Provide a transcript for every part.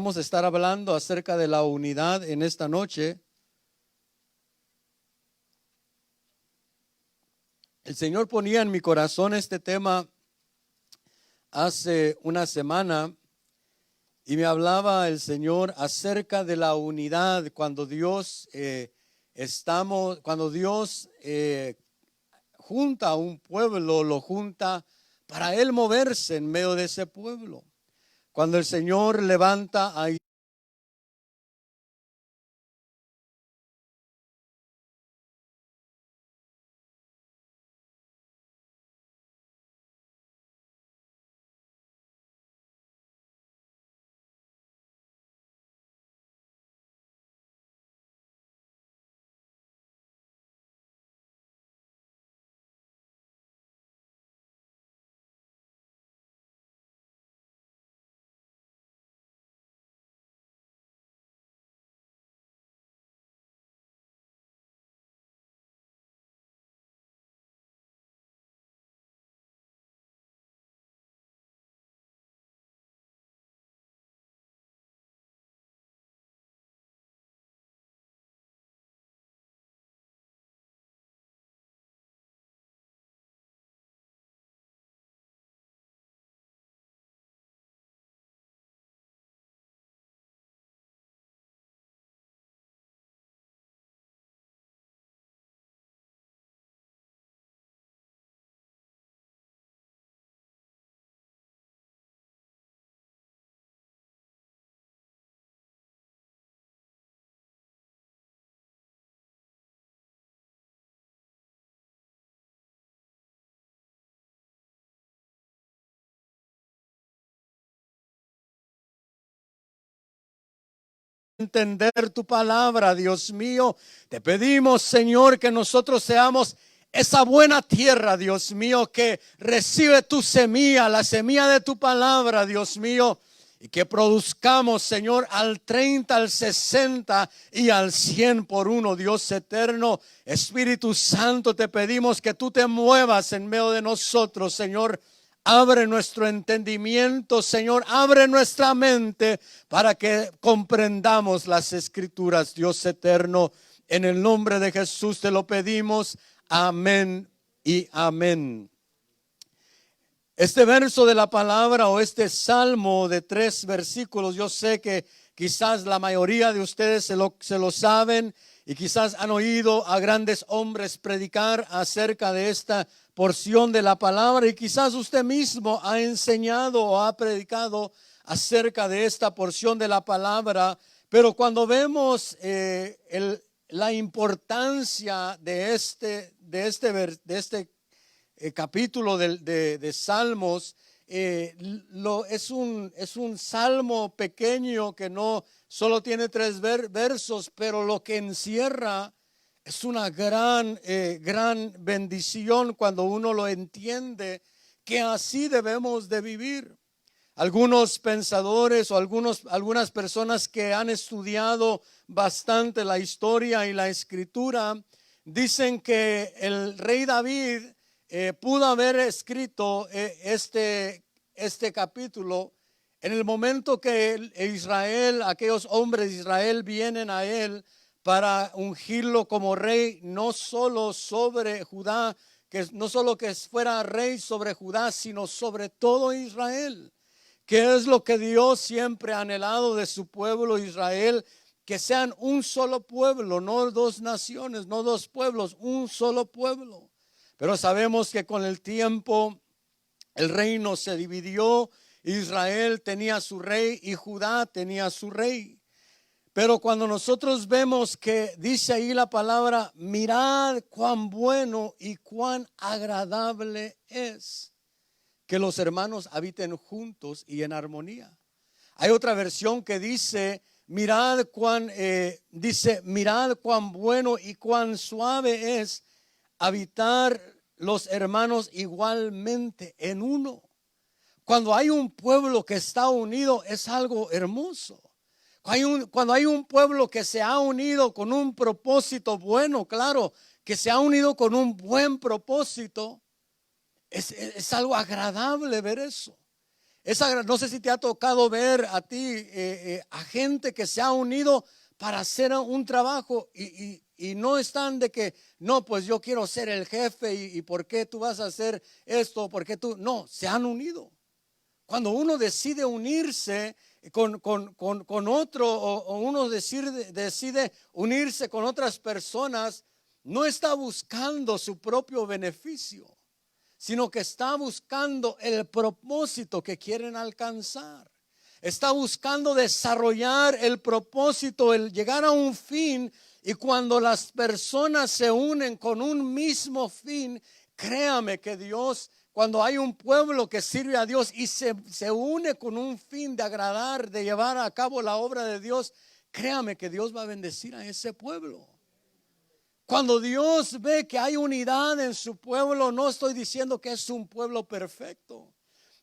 Vamos a estar hablando acerca de la unidad en esta noche. El Señor ponía en mi corazón este tema hace una semana y me hablaba el Señor acerca de la unidad cuando Dios junta a un pueblo, lo junta para Él moverse en medio de ese pueblo. Cuando el Señor levanta a entender tu palabra, Dios mío, te pedimos, Señor, que nosotros seamos esa buena tierra, Dios mío, que recibe tu semilla, la semilla de tu palabra, Dios mío, y que produzcamos, Señor, al 30, al 60 y al 100 por uno, Dios eterno. Espíritu Santo, te pedimos que tú te muevas en medio de nosotros, Señor. Abre nuestro entendimiento, Señor, abre nuestra mente para que comprendamos las Escrituras, Dios eterno. En el nombre de Jesús te lo pedimos. Amén y amén. Este verso de la palabra o este salmo de 3 versículos, yo sé que quizás la mayoría de ustedes se lo saben y quizás han oído a grandes hombres predicar acerca de esta porción de la palabra y quizás usted mismo ha enseñado o ha predicado acerca de esta porción de la palabra, pero cuando vemos la importancia de este capítulo de Salmos, es un salmo pequeño que no solo tiene 3 versos, pero lo que encierra es una gran bendición cuando uno lo entiende, que así debemos de vivir. Algunos pensadores o algunas personas que han estudiado bastante la historia y la escritura dicen que el rey David pudo haber escrito este capítulo en el momento que Israel, aquellos hombres de Israel vienen a él para ungirlo como rey, no solo sobre Judá, no solo que fuera rey sobre Judá, sino sobre todo Israel, que es lo que Dios siempre ha anhelado de su pueblo Israel, que sean un solo pueblo, no 2 naciones, no 2 pueblos, un solo pueblo. Pero sabemos que con el tiempo el reino se dividió, Israel tenía su rey y Judá tenía su rey. Pero cuando nosotros vemos que dice ahí la palabra, mirad cuán bueno y cuán agradable es que los hermanos habiten juntos y en armonía. Hay otra versión que dice, mirad cuán bueno y cuán suave es habitar los hermanos igualmente en uno. Cuando hay un pueblo que está unido es algo hermoso. Cuando hay un pueblo que se ha unido con un propósito bueno, claro, que se ha unido con un buen propósito, es algo agradable ver eso. No sé si te ha tocado ver a ti a gente que se ha unido para hacer un trabajo y no están de que, no, pues yo quiero ser el jefe y ¿por qué tú vas a hacer esto? ¿Por qué tú? No, se han unido. Cuando uno decide unirse con otro o uno decide unirse con otras personas, no está buscando su propio beneficio, sino que está buscando el propósito que quieren alcanzar. Está buscando desarrollar el propósito, el llegar a un fin. Y cuando las personas se unen con un mismo fin, créame que Dios, cuando hay un pueblo que sirve a Dios y se une con un fin de agradar, de llevar a cabo la obra de Dios, créame que Dios va a bendecir a ese pueblo. Cuando Dios ve que hay unidad en su pueblo, no estoy diciendo que es un pueblo perfecto.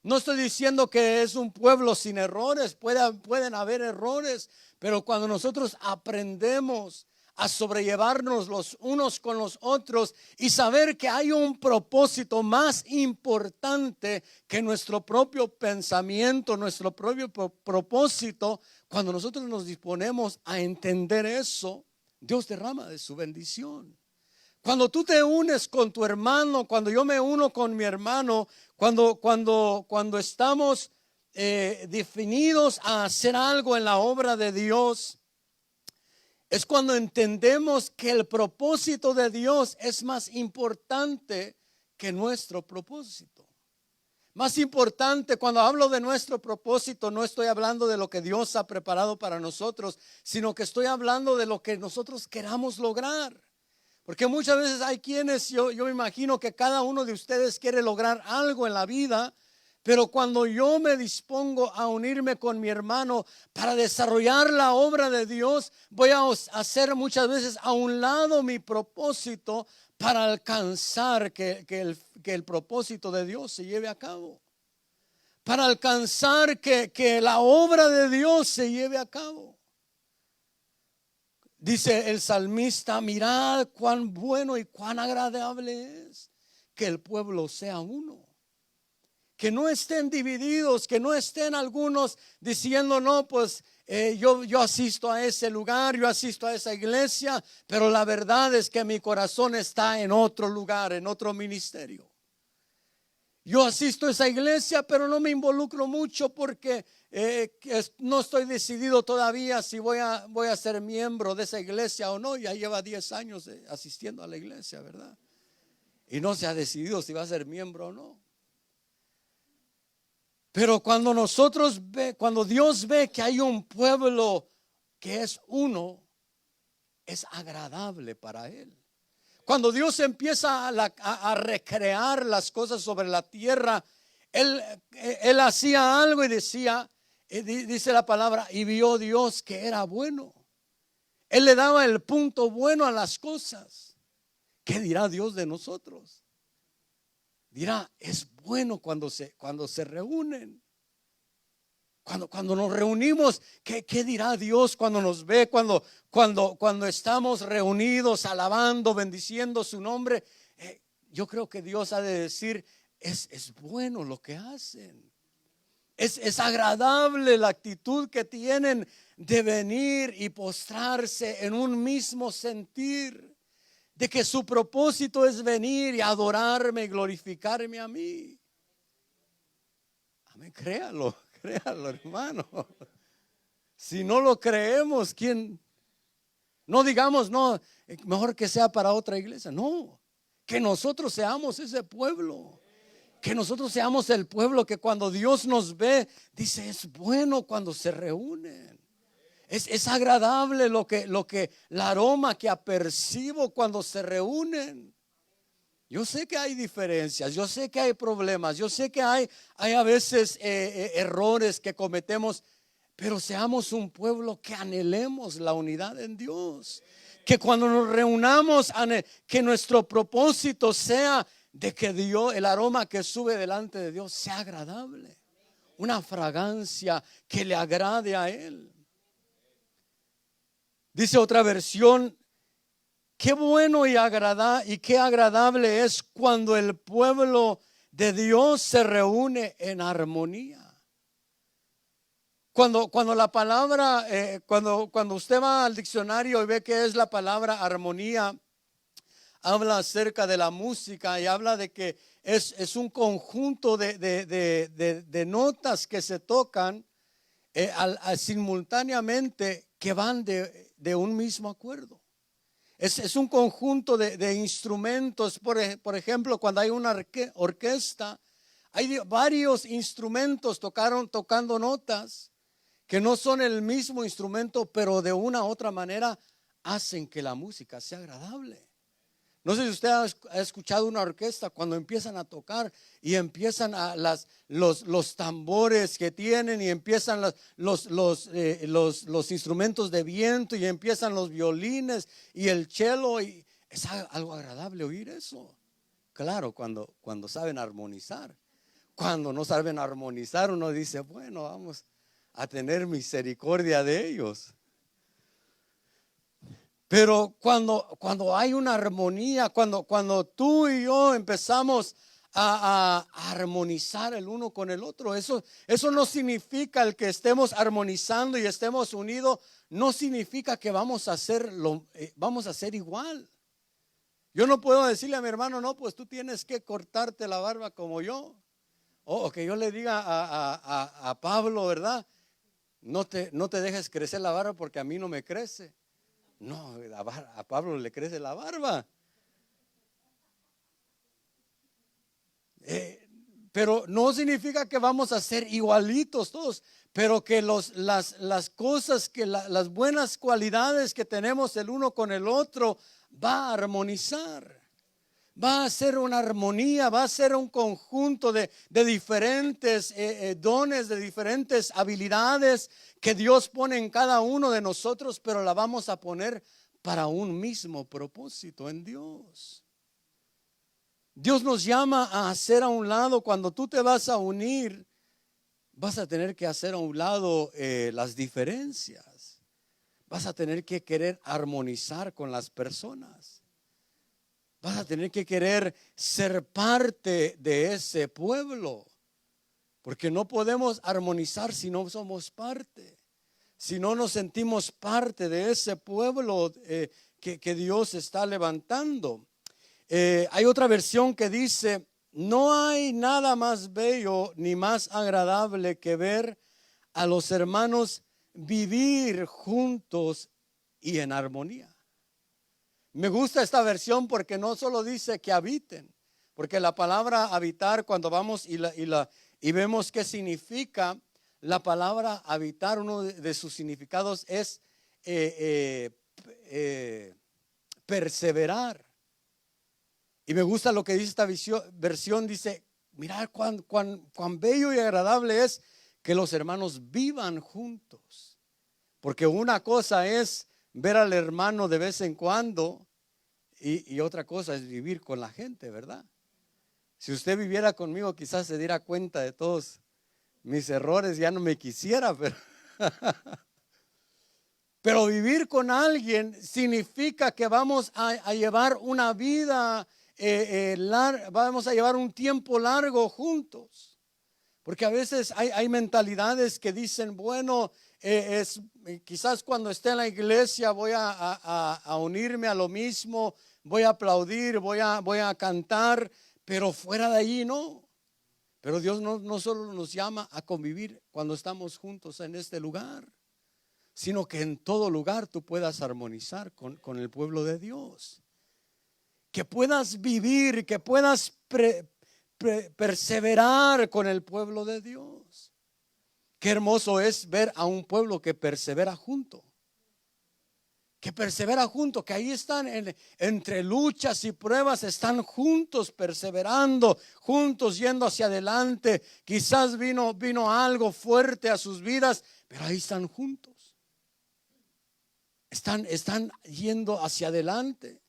No estoy diciendo que es un pueblo sin errores. Pueden haber errores, pero cuando nosotros aprendemos a sobrellevarnos los unos con los otros y saber que hay un propósito más importante que nuestro propio pensamiento, nuestro propio propósito, cuando nosotros nos disponemos a entender eso, Dios derrama de su bendición. Cuando tú te unes con tu hermano, cuando yo me uno con mi hermano, cuando estamos definidos a hacer algo en la obra de Dios, es cuando entendemos que el propósito de Dios es más importante que nuestro propósito. Más importante, cuando hablo de nuestro propósito, no estoy hablando de lo que Dios ha preparado para nosotros, sino que estoy hablando de lo que nosotros queramos lograr. Porque muchas veces hay quienes, yo me imagino que cada uno de ustedes quiere lograr algo en la vida, pero cuando yo me dispongo a unirme con mi hermano para desarrollar la obra de Dios, voy a hacer muchas veces a un lado mi propósito para alcanzar que el propósito de Dios se lleve a cabo. Para alcanzar que la obra de Dios se lleve a cabo. Dice el salmista, mirad cuán bueno y cuán agradable es que el pueblo sea uno. Que no estén divididos, que no estén algunos diciendo, no, pues yo asisto a ese lugar, yo asisto a esa iglesia, pero la verdad es que mi corazón está en otro lugar, en otro ministerio. Yo asisto a esa iglesia, pero no me involucro mucho porque no estoy decidido todavía si voy a ser miembro de esa iglesia o no. Ya lleva 10 años asistiendo a la iglesia, ¿verdad? Y no se ha decidido si va a ser miembro o no. Pero cuando cuando Dios ve que hay un pueblo que es uno, es agradable para Él. Cuando Dios empieza a recrear las cosas sobre la tierra, Él hacía algo y decía, dice la palabra, y vio Dios que era bueno. Él le daba el punto bueno a las cosas. ¿Qué dirá Dios de nosotros? Dirá, es bueno cuando se reúnen. Cuando nos reunimos, ¿qué dirá Dios cuando nos ve? Cuando estamos reunidos, alabando, bendiciendo su nombre. Yo creo que Dios ha de decir, es bueno lo que hacen. Es agradable la actitud que tienen de venir y postrarse en un mismo sentir. De que su propósito es venir y adorarme y glorificarme a mí. Amén, créalo, hermano. Si no lo creemos, ¿quién? No digamos, no, mejor que sea para otra iglesia. No, que nosotros seamos ese pueblo. Que nosotros seamos el pueblo que cuando Dios nos ve, dice, es bueno cuando se reúnen. Es agradable el aroma que apercibo cuando se reúnen. Yo sé que hay diferencias, yo sé que hay problemas, yo sé que hay a veces errores que cometemos, pero seamos un pueblo que anhelemos la unidad en Dios. Que cuando nos reunamos, que nuestro propósito sea de que Dios, el aroma que sube delante de Dios sea agradable. Una fragancia que le agrade a Él. Dice otra versión, qué bueno y qué agradable es cuando el pueblo de Dios se reúne en armonía. Cuando la palabra, cuando usted va al diccionario y ve que es la palabra armonía, habla acerca de la música y habla de que es un conjunto de notas que se tocan simultáneamente que van de un mismo acuerdo. Es un conjunto de instrumentos. Por ejemplo, cuando hay una orquesta, hay varios instrumentos tocando notas que no son el mismo instrumento, pero de una u otra manera hacen que la música sea agradable. No sé si usted ha escuchado una orquesta cuando empiezan a tocar y empiezan los tambores que tienen y empiezan los instrumentos de viento y empiezan los violines y el cello, y es algo agradable oír eso. Claro, cuando saben armonizar. Cuando no saben armonizar, uno dice, bueno, vamos a tener misericordia de ellos. Pero cuando hay una armonía, cuando tú y yo empezamos a armonizar el uno con el otro, eso no significa el que estemos armonizando y estemos unidos, no significa que vamos a ser igual. Yo no puedo decirle a mi hermano, no, pues tú tienes que cortarte la barba como yo. O que yo le diga a Pablo, ¿verdad? No te dejes crecer la barba porque a mí no me crece. No, a Pablo le crece la barba. Pero no significa que vamos a ser igualitos todos, pero que las cosas, las buenas cualidades que tenemos el uno con el otro va a armonizar. Va a ser una armonía, va a ser un conjunto de diferentes dones, de diferentes habilidades que Dios pone en cada uno de nosotros, pero la vamos a poner para un mismo propósito en Dios. Dios nos llama a hacer a un lado, cuando tú te vas a unir, vas a tener que hacer a un lado las diferencias. Vas a tener que querer armonizar con las personas. Vas a tener que querer ser parte de ese pueblo, porque no podemos armonizar si no somos parte, si no nos sentimos parte de ese pueblo que Dios está levantando. Hay otra versión que dice, no hay nada más bello ni más agradable que ver a los hermanos vivir juntos y en armonía. Me gusta esta versión porque no solo dice que habiten, porque la palabra habitar, cuando vamos y vemos qué significa la palabra habitar, uno de sus significados es perseverar. Y me gusta lo que dice esta versión, dice, mirad cuán bello y agradable es que los hermanos vivan juntos. Porque una cosa es ver al hermano de vez en cuando y otra cosa es vivir con la gente, ¿verdad? Si usted viviera conmigo, quizás se diera cuenta de todos mis errores, ya no me quisiera, pero vivir con alguien significa que vamos a llevar una vida vamos a llevar un tiempo largo juntos. Porque a veces hay mentalidades que dicen, bueno, quizás cuando esté en la iglesia voy a unirme a lo mismo, voy a aplaudir, voy a cantar, pero fuera de allí no. Pero Dios no solo nos llama a convivir cuando estamos juntos en este lugar, sino que en todo lugar tú puedas armonizar con el pueblo de Dios. Que puedas vivir, que puedas perseverar con el pueblo de Dios. Qué hermoso es ver a un pueblo que persevera junto. Que persevera junto, que ahí están entre luchas y pruebas, están juntos perseverando, juntos yendo hacia adelante. Quizás vino algo fuerte a sus vidas, pero ahí están juntos. Están yendo hacia adelante.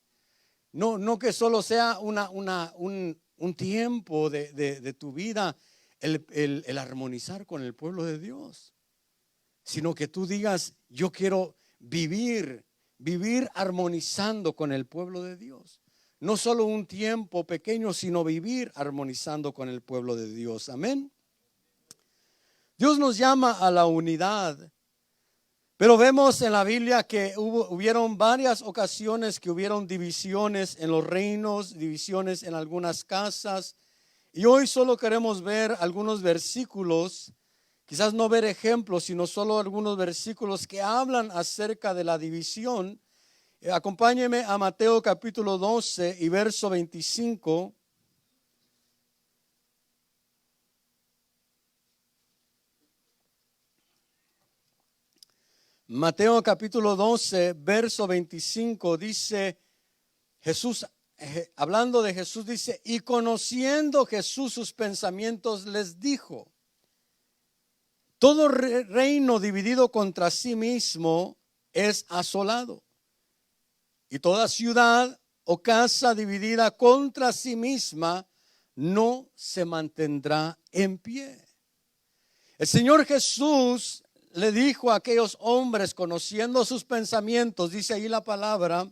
No que solo sea un tiempo de tu vida el armonizar con el pueblo de Dios, sino que tú digas, yo quiero vivir armonizando con el pueblo de Dios. No solo un tiempo pequeño, sino vivir armonizando con el pueblo de Dios. Amén. Dios nos llama a la unidad. Pero vemos en la Biblia que hubieron varias ocasiones que hubieron divisiones en los reinos, divisiones en algunas casas. Y hoy solo queremos ver algunos versículos, quizás no ver ejemplos, sino solo algunos versículos que hablan acerca de la división. Acompáñeme a Mateo capítulo 12 y verso 25. Mateo capítulo 12, verso 25 dice Jesús, hablando de Jesús, dice: y conociendo Jesús sus pensamientos, les dijo: todo reino dividido contra sí mismo es asolado, y toda ciudad o casa dividida contra sí misma no se mantendrá en pie. El Señor Jesús le dijo a aquellos hombres, conociendo sus pensamientos, dice ahí la palabra,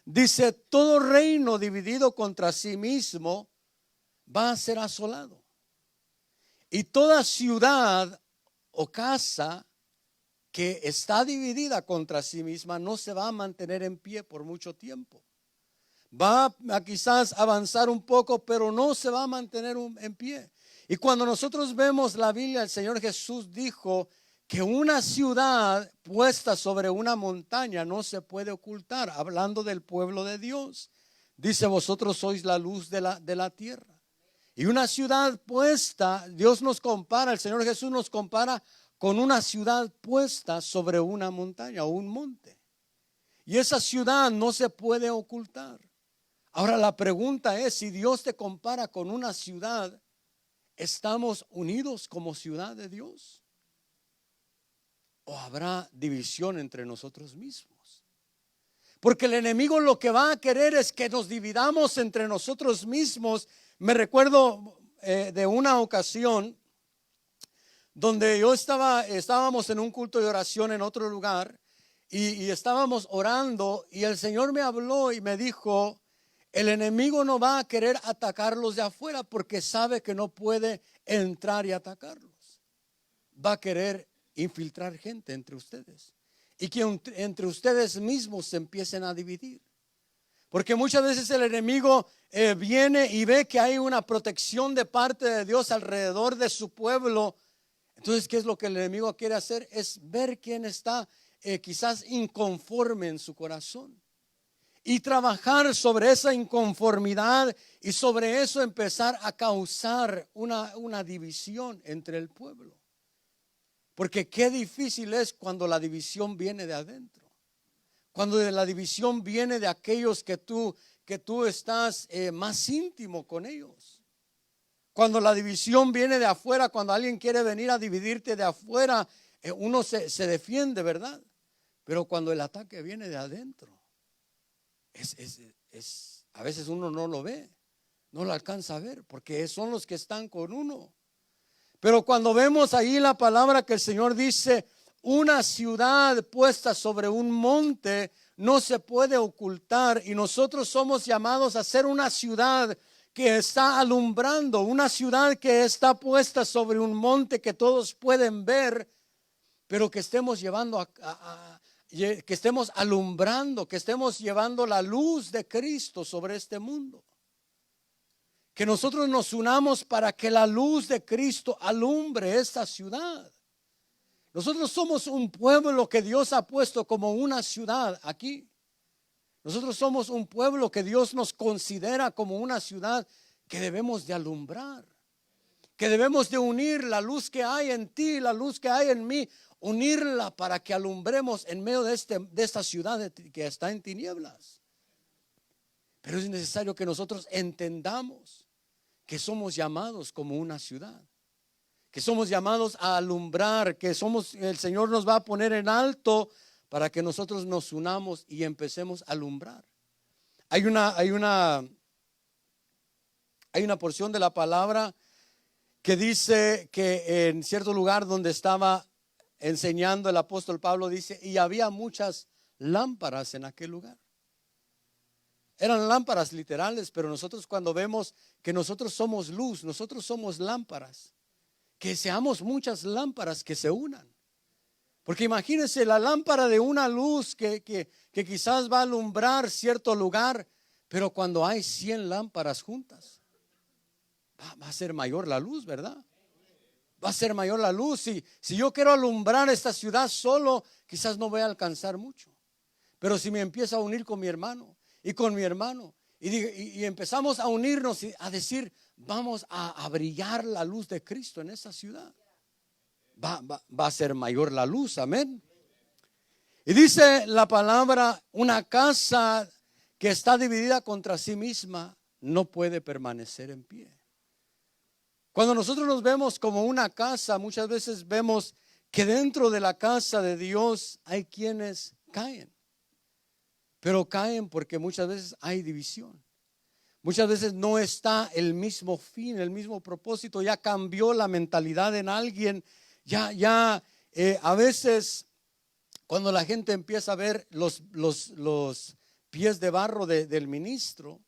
dice: todo reino dividido contra sí mismo va a ser asolado, y toda ciudad o casa que está dividida contra sí misma no se va a mantener en pie por mucho tiempo. Va a quizás avanzar un poco, pero no se va a mantener en pie. Y cuando nosotros vemos la Biblia, el Señor Jesús dijo que una ciudad puesta sobre una montaña no se puede ocultar, hablando del pueblo de Dios. Dice: vosotros sois la luz de la tierra. Y una ciudad puesta, Dios nos compara, el Señor Jesús nos compara con una ciudad puesta sobre una montaña o un monte. Y esa ciudad no se puede ocultar. Ahora la pregunta es: si Dios te compara con una ciudad, ¿estamos unidos como ciudad de Dios? ¿O habrá división entre nosotros mismos? Porque el enemigo lo que va a querer es que nos dividamos entre nosotros mismos. Me recuerdo de una ocasión donde estábamos en un culto de oración en otro lugar y estábamos orando, y el Señor me habló y me dijo: el enemigo no va a querer atacarlos de afuera porque sabe que no puede entrar y atacarlos. Va a querer infiltrar gente entre ustedes y que entre ustedes mismos se empiecen a dividir. Porque muchas veces el enemigo viene y ve que hay una protección de parte de Dios alrededor de su pueblo. Entonces, ¿qué es lo que el enemigo quiere hacer? Es ver quién está quizás inconforme en su corazón y trabajar sobre esa inconformidad, y sobre eso empezar a causar una división entre el pueblo. Porque qué difícil es cuando la división viene de adentro, cuando la división viene de aquellos que tú estás más íntimo con ellos. Cuando la división viene de afuera, cuando alguien quiere venir a dividirte de afuera, uno se defiende, ¿verdad? Pero cuando el ataque viene de adentro, a veces uno no lo ve, no lo alcanza a ver, porque son los que están con uno. Pero cuando vemos ahí la palabra que el Señor dice: una ciudad puesta sobre un monte no se puede ocultar, y nosotros somos llamados a ser una ciudad que está alumbrando, una ciudad que está puesta sobre un monte que todos pueden ver, pero que estemos llevando que estemos alumbrando, que estemos llevando la luz de Cristo sobre este mundo. Que nosotros nos unamos para que la luz de Cristo alumbre esta ciudad. Nosotros somos un pueblo que Dios ha puesto como una ciudad aquí. Nosotros somos un pueblo que Dios nos considera como una ciudad que debemos de alumbrar, que debemos de unir la luz que hay en ti, la luz que hay en mí, unirla para que alumbremos en medio de esta ciudad que está en tinieblas. Pero es necesario que nosotros entendamos que somos llamados como una ciudad, que somos llamados a alumbrar, que el Señor nos va a poner en alto para que nosotros nos unamos y empecemos a alumbrar. Hay una porción de la palabra que dice que en cierto lugar donde estaba enseñando el apóstol Pablo, dice: y había muchas lámparas en aquel lugar. Eran lámparas literales, pero nosotros cuando vemos que nosotros somos luz, nosotros somos lámparas que seamos muchas lámparas que se unan. Porque imagínense la lámpara de una luz que quizás va a alumbrar cierto lugar, pero cuando hay 100 lámparas juntas, va a ser mayor la luz, ¿verdad? Va a ser mayor la luz. Si yo quiero alumbrar esta ciudad solo, quizás no voy a alcanzar mucho. Pero si me empiezo a unir con mi hermano y con mi hermano, y empezamos a unirnos y a decir, vamos a brillar la luz de Cristo en esta ciudad, va a ser mayor la luz, amén. Y dice la palabra, una casa que está dividida contra sí misma no puede permanecer en pie. Cuando nosotros nos vemos como una casa, muchas veces vemos que dentro de la casa de Dios hay quienes caen. Pero caen porque muchas veces hay división. Muchas veces no está el mismo fin, el mismo propósito. Ya cambió la mentalidad en alguien. A veces cuando la gente empieza a ver los pies de barro del ministro,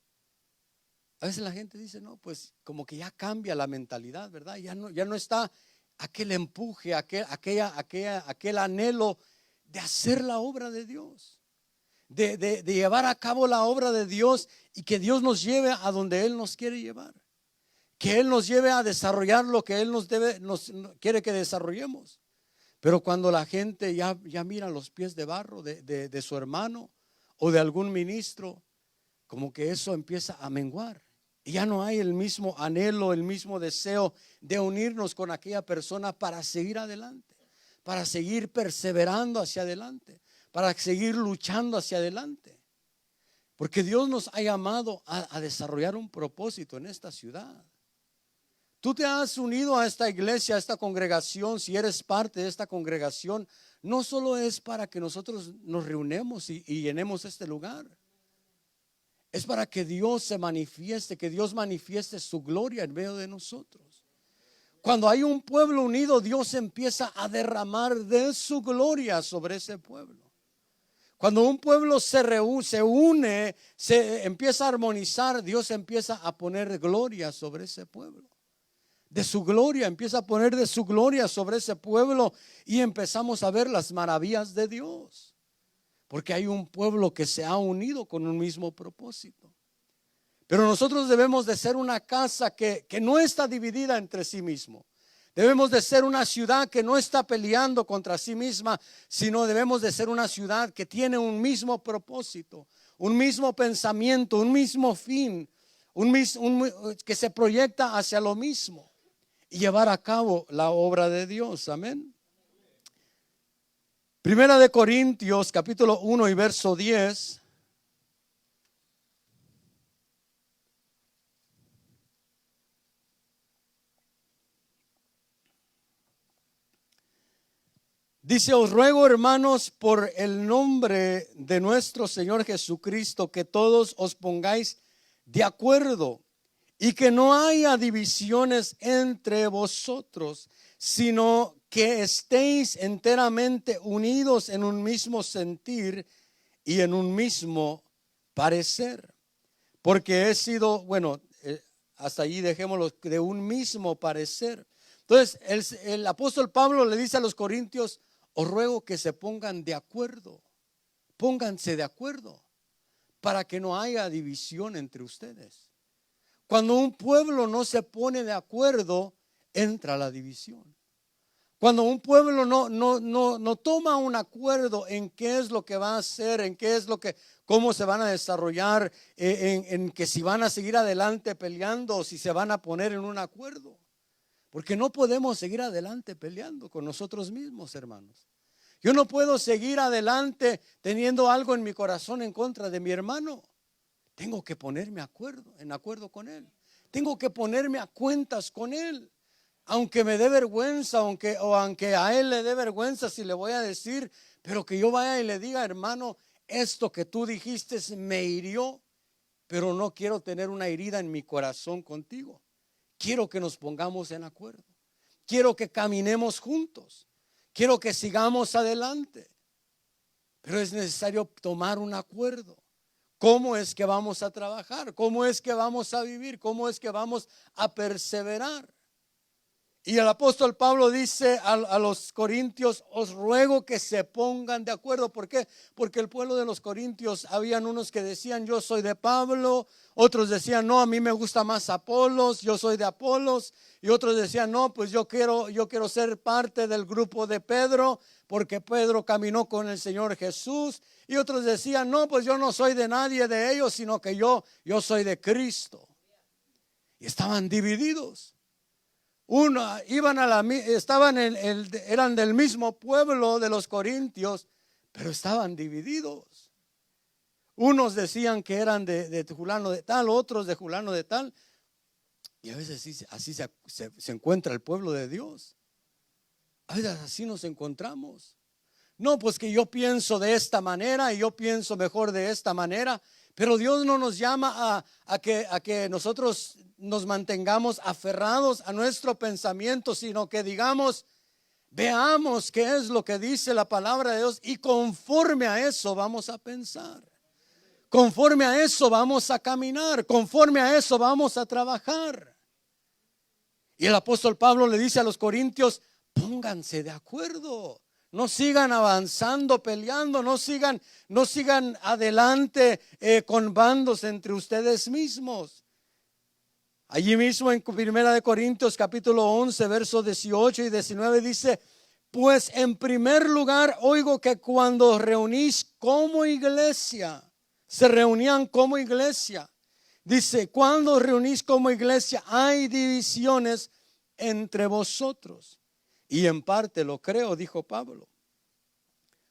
a veces la gente dice, no, pues como que ya cambia la mentalidad, ¿verdad? Ya no está aquel empuje, aquel anhelo de hacer la obra de Dios. De llevar a cabo la obra de Dios y que Dios nos lleve a donde Él nos quiere llevar. Que Él nos lleve a desarrollar lo que Él nos quiere que desarrollemos. Pero cuando la gente ya mira los pies de barro de su hermano o de algún ministro, como que eso empieza a menguar. Y ya no hay el mismo anhelo, el mismo deseo de unirnos con aquella persona para seguir adelante, para seguir perseverando hacia adelante, para seguir luchando hacia adelante. Porque Dios nos ha llamado a desarrollar un propósito en esta ciudad. Tú te has unido a esta iglesia, a esta congregación. Si eres parte de esta congregación, no solo es para que nosotros nos reunamos y llenemos este lugar. Es para que Dios se manifieste, que Dios manifieste su gloria en medio de nosotros. Cuando hay un pueblo unido, Dios empieza a derramar de su gloria sobre ese pueblo. Cuando un pueblo se une, se empieza a armonizar, Dios empieza a poner gloria sobre ese pueblo. De su gloria, empieza a poner de su gloria sobre ese pueblo y empezamos a ver las maravillas de Dios. Porque hay un pueblo que se ha unido con un mismo propósito. Pero nosotros debemos de ser una casa que no está dividida entre sí mismo. Debemos de ser una ciudad que no está peleando contra sí misma, sino debemos de ser una ciudad que tiene un mismo propósito, un mismo pensamiento, un mismo fin, que se proyecta hacia lo mismo y llevar a cabo la obra de Dios. Amén. Primera de Corintios, capítulo 1 y verso 10. Dice, os ruego, hermanos, por el nombre de nuestro Señor Jesucristo, que todos os pongáis de acuerdo y que no haya divisiones entre vosotros, sino que estéis enteramente unidos en un mismo sentir y en un mismo parecer. Porque he sido, hasta allí dejémoslo, de un mismo parecer. Entonces el apóstol Pablo le dice a los corintios, os ruego que se pongan de acuerdo, pónganse de acuerdo para que no haya división entre ustedes. Cuando un pueblo no se pone de acuerdo, entra la división. Cuando un pueblo no toma un acuerdo en qué es lo que va a hacer, en qué es cómo se van a desarrollar, en que si van a seguir adelante peleando o si se van a poner en un acuerdo. Porque no podemos seguir adelante peleando con nosotros mismos, hermanos. Yo no puedo seguir adelante teniendo algo en mi corazón en contra de mi hermano. Tengo que ponerme en acuerdo con él. Tengo que ponerme a cuentas con él. Aunque me dé vergüenza, aunque a él le dé vergüenza si le voy a decir, pero que yo vaya y le diga, hermano, esto que tú dijiste me hirió, pero no quiero tener una herida en mi corazón contigo. Quiero que nos pongamos en acuerdo. Quiero que caminemos juntos. Quiero que sigamos adelante. Pero es necesario tomar un acuerdo. ¿Cómo es que vamos a trabajar? ¿Cómo es que vamos a vivir? ¿Cómo es que vamos a perseverar? Y el apóstol Pablo dice a los corintios: os ruego que se pongan de acuerdo. ¿Por qué? Porque el pueblo de los corintios, habían unos que decían: yo soy de Pablo. Otros decían: no, a mí me gusta más Apolos, yo soy de Apolos. Y otros decían: no, pues yo quiero ser parte del grupo de Pedro, porque Pedro caminó con el Señor Jesús. Y otros decían: no, pues yo no soy de nadie de ellos, sino que yo soy de Cristo. Y estaban divididos. Eran del mismo pueblo de los corintios, pero estaban divididos. Unos decían que eran de fulano de tal, otros de fulano de tal. Y a veces así se encuentra el pueblo de Dios. A veces así nos encontramos. No, pues que yo pienso de esta manera y yo pienso mejor de esta manera. Pero Dios no nos llama a que nosotros nos mantengamos aferrados a nuestro pensamiento, sino que digamos: veamos qué es lo que dice la palabra de Dios, y conforme a eso vamos a pensar. Conforme a eso vamos a caminar. Conforme a eso vamos a trabajar. Y el apóstol Pablo le dice a los corintios: pónganse de acuerdo. No sigan avanzando, peleando, no sigan adelante con bandos entre ustedes mismos. Allí mismo en 1 Corintios capítulo 11, versos 18 y 19 dice: pues en primer lugar oigo que cuando reunís como iglesia, se reunían como iglesia. Dice: cuando reunís como iglesia hay divisiones entre vosotros. Y en parte lo creo, dijo Pablo,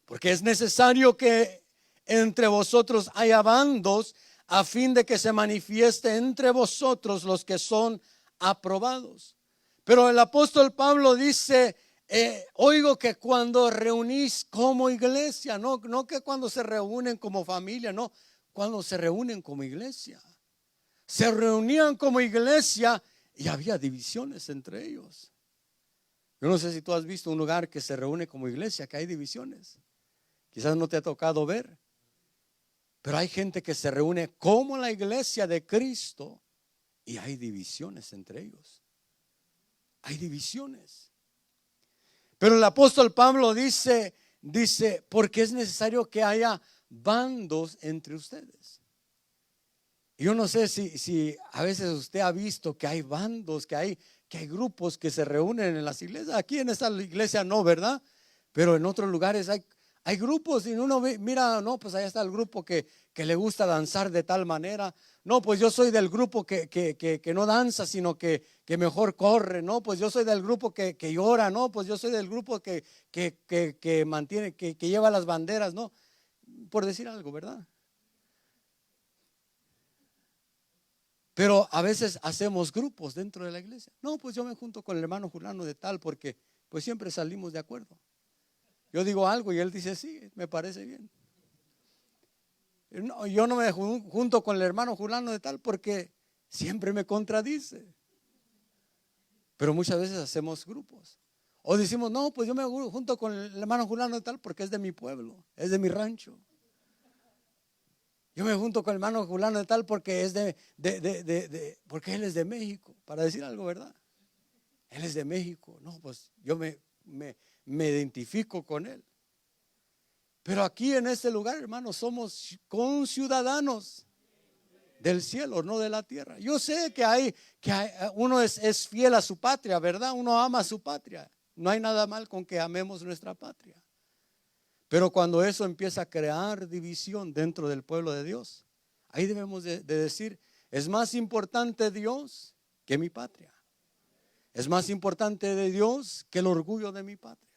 porque es necesario que entre vosotros haya bandos, a fin de que se manifieste entre vosotros los que son aprobados. Pero el apóstol Pablo dice: oigo que cuando reunís como iglesia, no que cuando se reúnen como familia, no, cuando se reúnen como iglesia. Se reunían como iglesia y había divisiones entre ellos. Yo no sé si tú has visto un lugar que se reúne como iglesia, que hay divisiones. Quizás no te ha tocado ver, pero hay gente que se reúne como la iglesia de Cristo y hay divisiones entre ellos. Hay divisiones. Pero el apóstol Pablo dice, porque es necesario que haya bandos entre ustedes. Yo no sé si a veces usted ha visto que hay bandos, que hay grupos que se reúnen en las iglesias. Aquí en esta iglesia no, ¿verdad? Pero en otros lugares hay grupos, y uno mira: no, pues allá está el grupo que le gusta danzar de tal manera. No, pues yo soy del grupo que no danza, sino que mejor corre. No, pues yo soy del grupo que llora. No, pues yo soy del grupo que mantiene, que lleva las banderas, ¿no? Por decir algo, ¿verdad? Pero a veces hacemos grupos dentro de la iglesia. No, pues yo me junto con el hermano fulano de tal, porque pues siempre salimos de acuerdo. Yo digo algo y él dice: sí, me parece bien. No, yo no me junto con el hermano fulano de tal porque siempre me contradice. Pero muchas veces hacemos grupos. O decimos: no, pues yo me junto con el hermano fulano de tal porque es de mi pueblo, es de mi rancho. Yo me junto con el hermano fulano de tal porque es porque él es de México, para decir algo, ¿verdad? Él es de México. No, pues yo me identifico con él. Pero aquí en este lugar, hermanos, somos conciudadanos del cielo, no de la tierra. Yo sé que uno es fiel a su patria, ¿verdad? Uno ama a su patria. No hay nada mal con que amemos nuestra patria. Pero cuando eso empieza a crear división dentro del pueblo de Dios, ahí debemos de decir: es más importante Dios que mi patria. Es más importante de Dios que el orgullo de mi patria.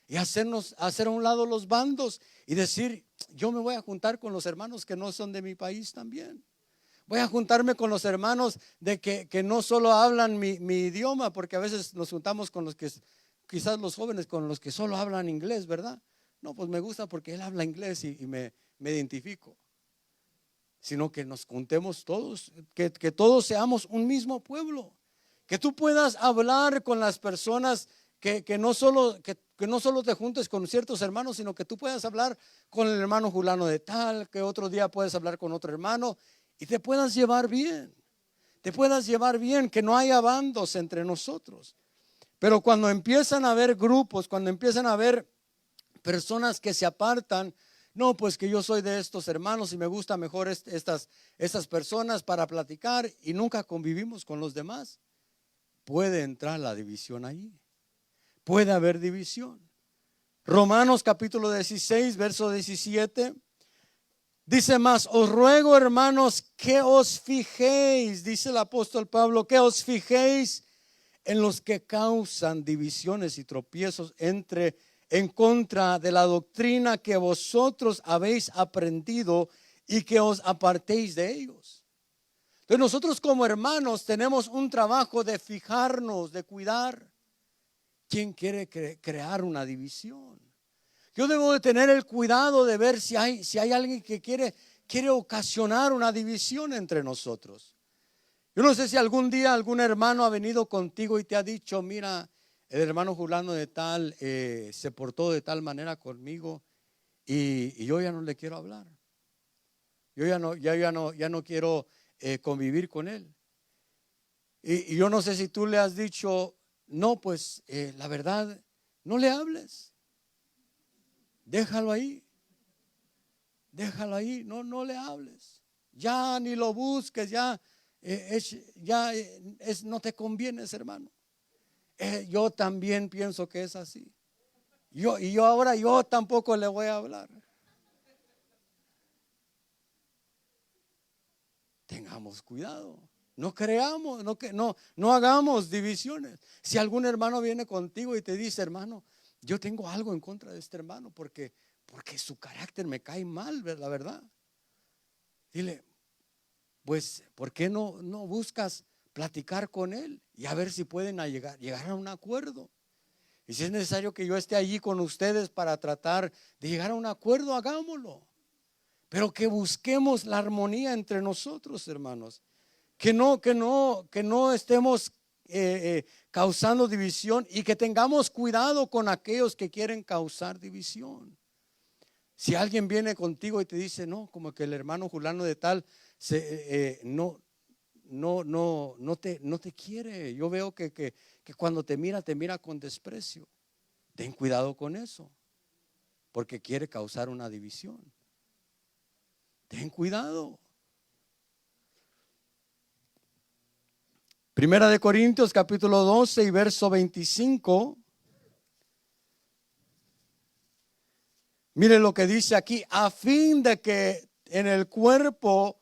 Y hacer a un lado los bandos y decir: yo me voy a juntar con los hermanos que no son de mi país también. Voy a juntarme con los hermanos de que no solo hablan mi idioma, porque a veces nos juntamos con los que, quizás los jóvenes, con los que solo hablan inglés, ¿verdad? No, pues me gusta porque él habla inglés y me identifico. Sino que nos juntemos todos, que todos seamos un mismo pueblo. Que tú puedas hablar con las personas, que no solo te juntes con ciertos hermanos, sino que tú puedas hablar con el hermano fulano de tal, que otro día puedes hablar con otro hermano y te puedas llevar bien. Te puedas llevar bien, que no haya bandos entre nosotros. Pero cuando empiezan a haber grupos, cuando empiezan a haber personas que se apartan, no, pues que yo soy de estos hermanos y me gusta mejor estas personas para platicar y nunca convivimos con los demás, puede entrar la división ahí. Puede haber división. Romanos capítulo 16, verso 17. Dice más, os ruego hermanos que os fijéis, dice el apóstol Pablo, que os fijéis en los que causan divisiones y tropiezos en contra de la doctrina que vosotros habéis aprendido y que os apartéis de ellos. Entonces nosotros como hermanos tenemos un trabajo de fijarnos, de cuidar. ¿Quién quiere crear una división? Yo debo de tener el cuidado de ver si hay alguien que quiere ocasionar una división entre nosotros. Yo no sé si algún día algún hermano ha venido contigo y te ha dicho, mira, el hermano fulano de tal se portó de tal manera conmigo y yo ya no le quiero hablar. Yo ya no quiero convivir con él. Y yo no sé si tú le has dicho, no, pues la verdad, no le hables. Déjalo ahí. Déjalo ahí, no le hables. Ya ni lo busques, no te conviene, hermano. Yo también pienso que es así. Yo tampoco le voy a hablar. Tengamos cuidado. No creamos, no hagamos divisiones. Si algún hermano viene contigo y te dice, hermano, yo tengo algo en contra de este hermano porque su carácter me cae mal, la verdad. Dile, pues, ¿por qué no buscas platicar con él y a ver si pueden llegar a un acuerdo? Y si es necesario que yo esté allí con ustedes para tratar de llegar a un acuerdo, hagámoslo. Pero que busquemos la armonía entre nosotros, hermanos. Que no estemos causando división y que tengamos cuidado con aquellos que quieren causar división. Si alguien viene contigo y te dice, no, como que el hermano fulano de tal no te quiere. Yo veo que cuando te mira con desprecio. Ten cuidado con eso, porque quiere causar una división. Ten cuidado. Primera de Corintios capítulo 12 y verso 25. Mire lo que dice aquí, a fin de que en el cuerpo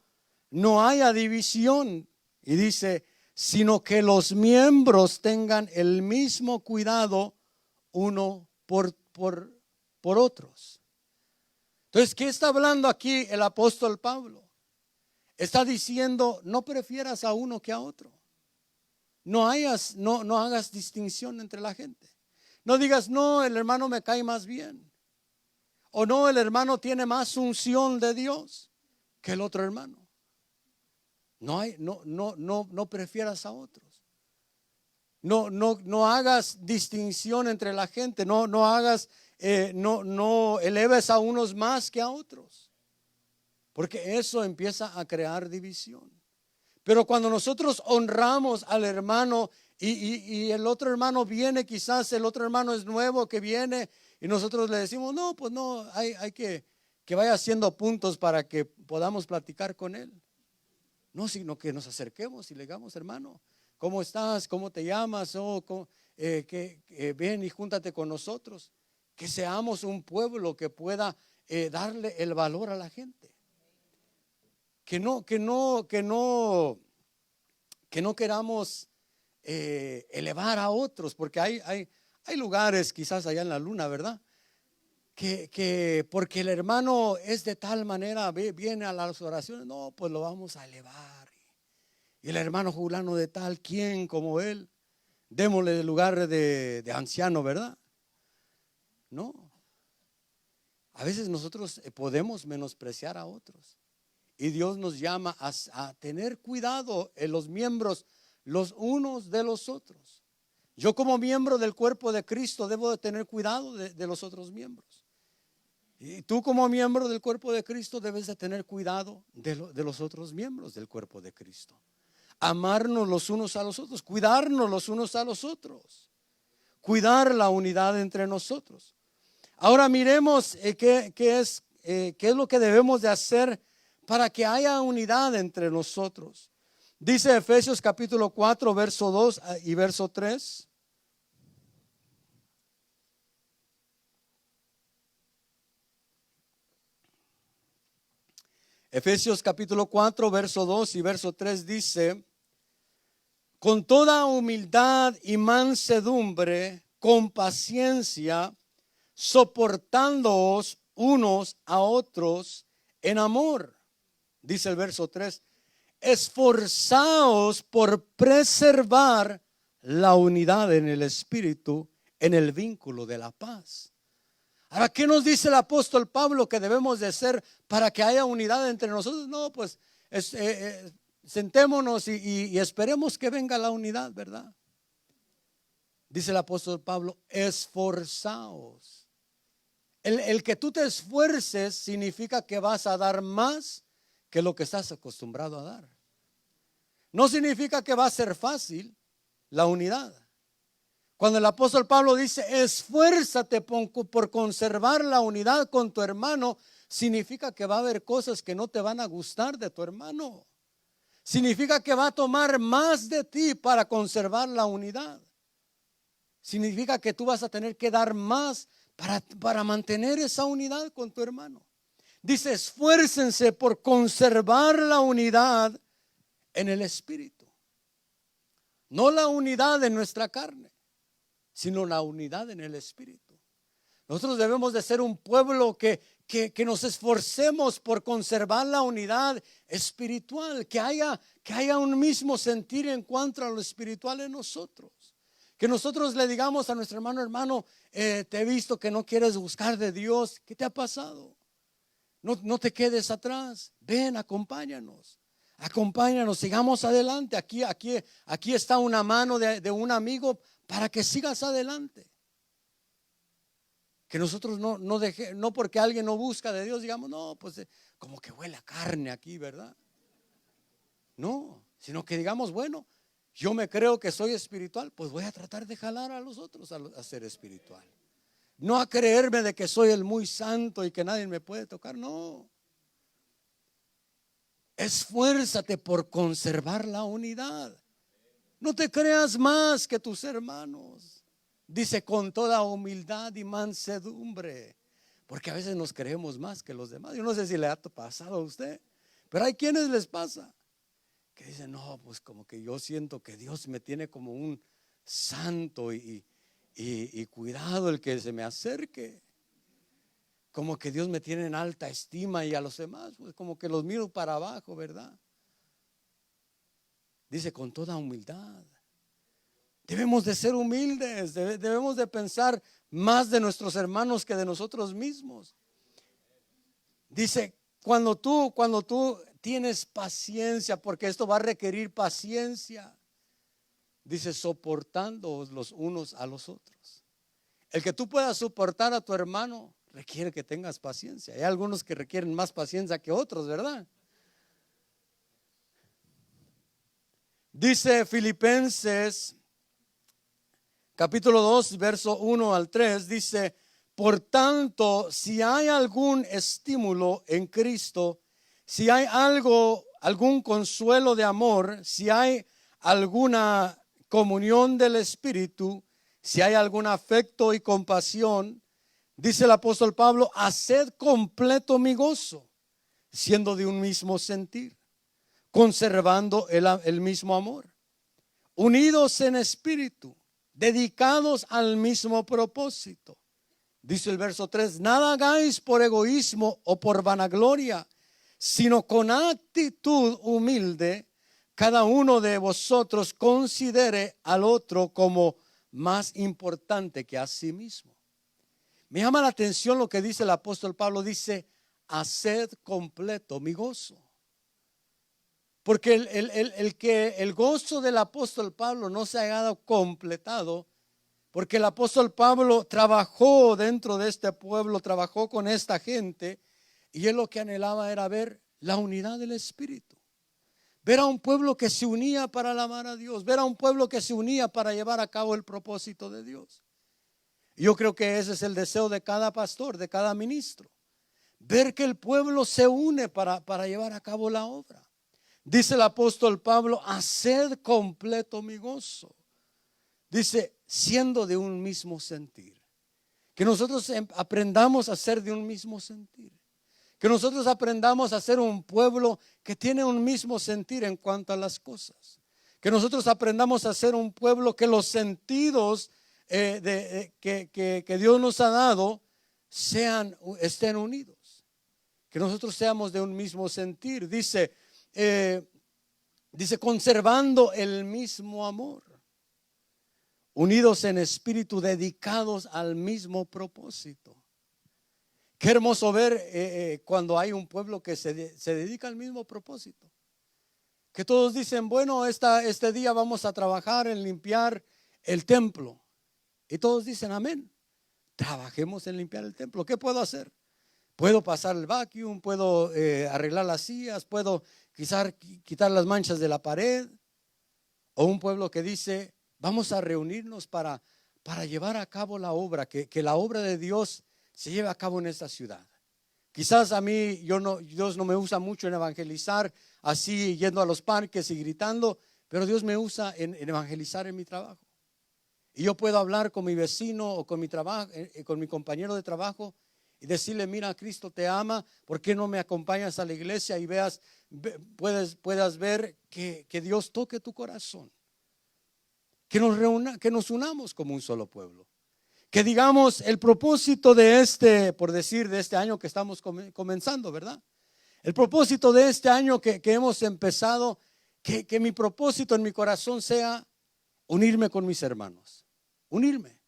no haya división. Y dice, sino que los miembros tengan el mismo cuidado uno por otros. Entonces, ¿qué está hablando aquí el apóstol Pablo? Está diciendo, no prefieras a uno que a otro. No hagas distinción entre la gente. No digas, no, el hermano me cae más bien. O no, el hermano tiene más unción de Dios que el otro hermano. No prefieras a otros. No hagas distinción entre la gente. No hagas, no eleves a unos más que a otros. Porque eso empieza a crear división. Pero cuando nosotros honramos al hermano y el otro hermano viene, quizás el otro hermano es nuevo que viene y nosotros le decimos, no, pues no, hay que vaya haciendo puntos para que podamos platicar con él. No, sino que nos acerquemos y le digamos, hermano, ¿cómo estás? ¿Cómo te llamas? Ven y júntate con nosotros. Que seamos un pueblo que pueda darle el valor a la gente. Que no queramos elevar a otros, porque hay lugares quizás allá en la luna, ¿verdad? Que porque el hermano es de tal manera, viene a las oraciones, no, pues lo vamos a elevar. Y el hermano fulano de tal, ¿quién como él? Démosle el lugar de anciano, ¿verdad? No. A veces nosotros podemos menospreciar a otros. Y Dios nos llama a tener cuidado en los miembros los unos de los otros. Yo como miembro del cuerpo de Cristo debo de tener cuidado de los otros miembros. Y tú como miembro del cuerpo de Cristo debes de tener cuidado de los otros miembros del cuerpo de Cristo. Amarnos los unos a los otros, cuidarnos los unos a los otros. cuidar la unidad entre nosotros. Ahora miremos qué es lo que debemos de hacer para que haya unidad entre nosotros. Dice Efesios capítulo 4, verso 2 y verso 3. Efesios capítulo 4, verso 2 y verso 3 dice: con toda humildad y mansedumbre, con paciencia, soportándoos unos a otros en amor. Dice el verso 3, esforzaos por preservar la unidad en el espíritu, en el vínculo de la paz. Ahora, ¿qué nos dice el apóstol Pablo que debemos de hacer para que haya unidad entre nosotros? No, pues sentémonos y esperemos que venga la unidad, ¿verdad? Dice el apóstol Pablo, esforzaos. El que tú te esfuerces significa que vas a dar más que lo que estás acostumbrado a dar. No significa que va a ser fácil la unidad. Cuando el apóstol Pablo dice esfuérzate por conservar la unidad con tu hermano, significa que va a haber cosas que no te van a gustar de tu hermano. Significa que va a tomar más de ti para conservar la unidad. Significa que tú vas a tener que dar más para mantener esa unidad con tu hermano. Dice, esfuércense por conservar la unidad en el espíritu. No la unidad en nuestra carne, sino la unidad en el espíritu. Nosotros debemos de ser un pueblo que nos esforcemos por conservar la unidad espiritual, que haya un mismo sentir en cuanto a lo espiritual en nosotros. Que nosotros le digamos a nuestro hermano, te he visto que no quieres buscar de Dios. ¿Qué te ha pasado? No te quedes atrás. Ven, acompáñanos. Acompáñanos, sigamos adelante. Aquí está una mano de un amigo para que sigas adelante. Que nosotros no porque alguien no busca de Dios, digamos, no, pues como que huele a carne aquí, ¿verdad? No, sino que digamos, bueno, yo me creo que soy espiritual, pues voy a tratar de jalar a los otros a ser espiritual. No a creerme de que soy el muy santo y que nadie me puede tocar, no. Esfuérzate por conservar la unidad. No te creas más que tus hermanos. Dice con toda humildad y mansedumbre, porque a veces nos creemos más que los demás. Yo no sé si le ha pasado a usted, pero hay quienes les pasa que dicen, no, pues como que yo siento que Dios me tiene como un santo y cuidado el que se me acerque. Como que Dios me tiene en alta estima y a los demás, pues como que los miro para abajo, ¿verdad? Dice con toda humildad. Debemos de ser humildes, debemos de pensar más de nuestros hermanos que de nosotros mismos. Dice, cuando tú tienes paciencia, porque esto va a requerir paciencia, dice, soportando los unos a los otros. El que tú puedas soportar a tu hermano requiere que tengas paciencia. Hay algunos que requieren más paciencia que otros, ¿verdad? Dice Filipenses capítulo 2, verso 1 al 3, dice, por tanto, si hay algún estímulo en Cristo, si hay algún consuelo de amor, si hay alguna comunión del Espíritu, si hay algún afecto y compasión, dice el apóstol Pablo, haced completo mi gozo, siendo de un mismo sentir, conservando el mismo amor, unidos en espíritu, dedicados al mismo propósito. Dice el verso 3, nada hagáis por egoísmo o por vanagloria, sino con actitud humilde, cada uno de vosotros considere al otro como más importante que a sí mismo. Me llama la atención lo que dice el apóstol Pablo, dice, haced completo mi gozo. Porque el gozo del apóstol Pablo no se ha dado completado, porque el apóstol Pablo trabajó dentro de este pueblo, trabajó con esta gente, y él lo que anhelaba era ver la unidad del Espíritu. Ver a un pueblo que se unía para alabar a Dios, ver a un pueblo que se unía para llevar a cabo el propósito de Dios. Yo creo que ese es el deseo de cada pastor, de cada ministro. Ver que el pueblo se une para llevar a cabo la obra. Dice el apóstol Pablo, haced completo mi gozo. Dice, siendo de un mismo sentir. Que nosotros aprendamos a ser de un mismo sentir. Que nosotros aprendamos a ser un pueblo que tiene un mismo sentir en cuanto a las cosas. Que nosotros aprendamos a ser un pueblo que los sentidos que Dios nos ha dado estén unidos. Que nosotros seamos de un mismo sentir. Dice conservando el mismo amor. Unidos en espíritu, dedicados al mismo propósito. Qué hermoso ver cuando hay un pueblo que se dedica al mismo propósito. Que todos dicen, bueno, este día vamos a trabajar en limpiar el templo. Y todos dicen, amén. Trabajemos en limpiar el templo. ¿Qué puedo hacer? Puedo pasar el vacuum, puedo arreglar las sillas, puedo quizás quitar las manchas de la pared. O un pueblo que dice, vamos a reunirnos para llevar a cabo la obra, que la obra de Dios se lleve a cabo en esta ciudad. Quizás a mí, Dios no me usa mucho en evangelizar, así yendo a los parques y gritando, pero Dios me usa en evangelizar en mi trabajo. Y yo puedo hablar con mi vecino o con mi compañero de trabajo y decirle, mira, Cristo te ama, ¿por qué no me acompañas a la iglesia y puedas ver que Dios toque tu corazón? Que nos unamos como un solo pueblo. Que digamos el propósito de de este año que estamos comenzando, ¿verdad? El propósito de este año que hemos empezado, que mi propósito en mi corazón sea unirme con mis hermanos, unirme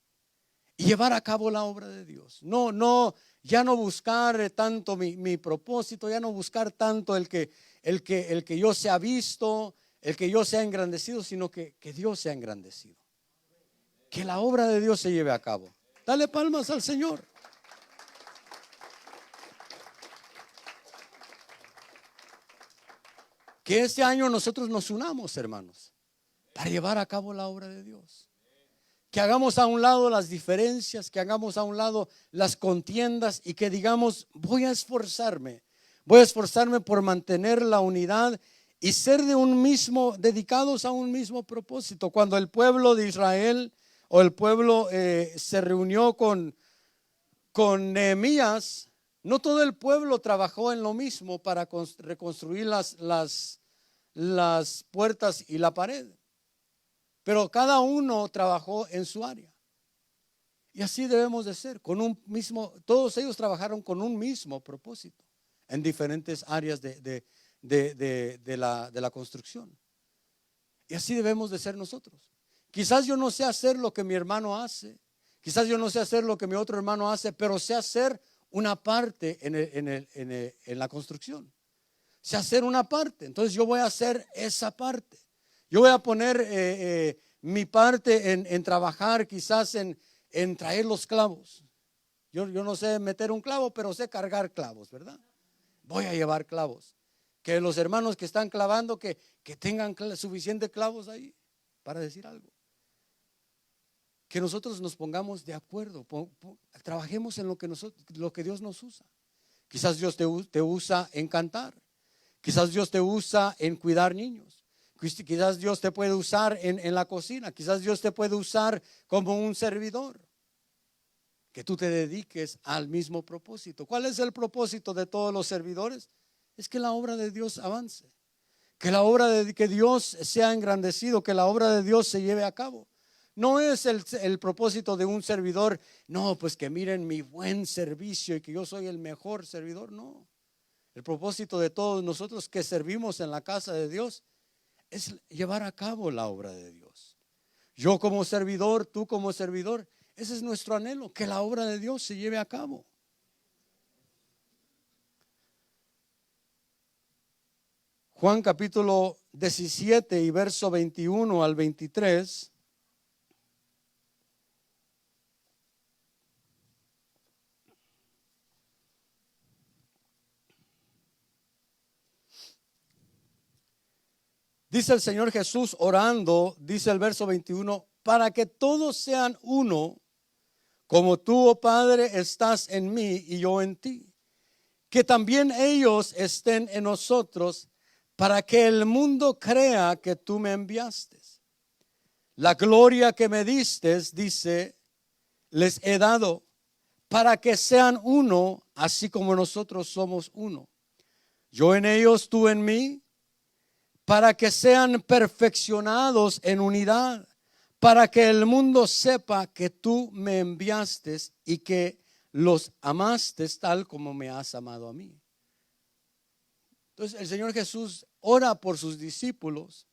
y llevar a cabo la obra de Dios. Ya no buscar tanto mi propósito, ya no buscar tanto el que yo sea visto, el que yo sea engrandecido, sino que Dios sea engrandecido. Que la obra de Dios se lleve a cabo. Dale palmas al Señor. Que este año nosotros nos unamos, hermanos, para llevar a cabo la obra de Dios. Que hagamos a un lado las diferencias, que hagamos a un lado las contiendas y que digamos, voy a esforzarme por mantener la unidad y ser dedicados a un mismo propósito. Cuando el pueblo de Israel o el pueblo se reunió con Nehemías, no todo el pueblo trabajó en lo mismo para reconstruir las puertas y la pared, pero cada uno trabajó en su área. Y así debemos de ser, todos ellos trabajaron con un mismo propósito en diferentes áreas de la construcción. Y así debemos de ser nosotros. Quizás yo no sé hacer lo que mi hermano hace, quizás yo no sé hacer lo que mi otro hermano hace, pero sé hacer una parte en la construcción. Sé hacer una parte, entonces yo voy a hacer esa parte. Yo voy a poner mi parte en trabajar quizás en traer los clavos. Yo no sé meter un clavo, pero sé cargar clavos, ¿verdad? Voy a llevar clavos. Que los hermanos que están clavando, que tengan suficientes clavos ahí para decir algo. Que nosotros nos pongamos de acuerdo, trabajemos en lo que Dios nos usa. Quizás Dios te usa en cantar, quizás Dios te usa en cuidar niños, quizás Dios te puede usar en la cocina, quizás Dios te puede usar como un servidor. Que tú te dediques al mismo propósito. ¿Cuál es el propósito de todos los servidores? Es que la obra de Dios avance, que Dios sea engrandecido, que la obra de Dios se lleve a cabo. No es el propósito de un servidor, no, pues que miren mi buen servicio y que yo soy el mejor servidor, no. El propósito de todos nosotros que servimos en la casa de Dios es llevar a cabo la obra de Dios. Yo como servidor, tú como servidor, ese es nuestro anhelo, que la obra de Dios se lleve a cabo. Juan capítulo 17 y verso 21 al 23. Dice el Señor Jesús orando, dice el verso 21, para que todos sean uno, como tú, oh Padre, estás en mí y yo en ti, que también ellos estén en nosotros, para que el mundo crea que tú me enviaste. La gloria que me diste, dice, les he dado, para que sean uno, así como nosotros somos uno. Yo en ellos, tú en mí, para que sean perfeccionados en unidad, para que el mundo sepa que tú me enviaste y que los amaste tal como me has amado a mí. Entonces el Señor Jesús ora por sus discípulos,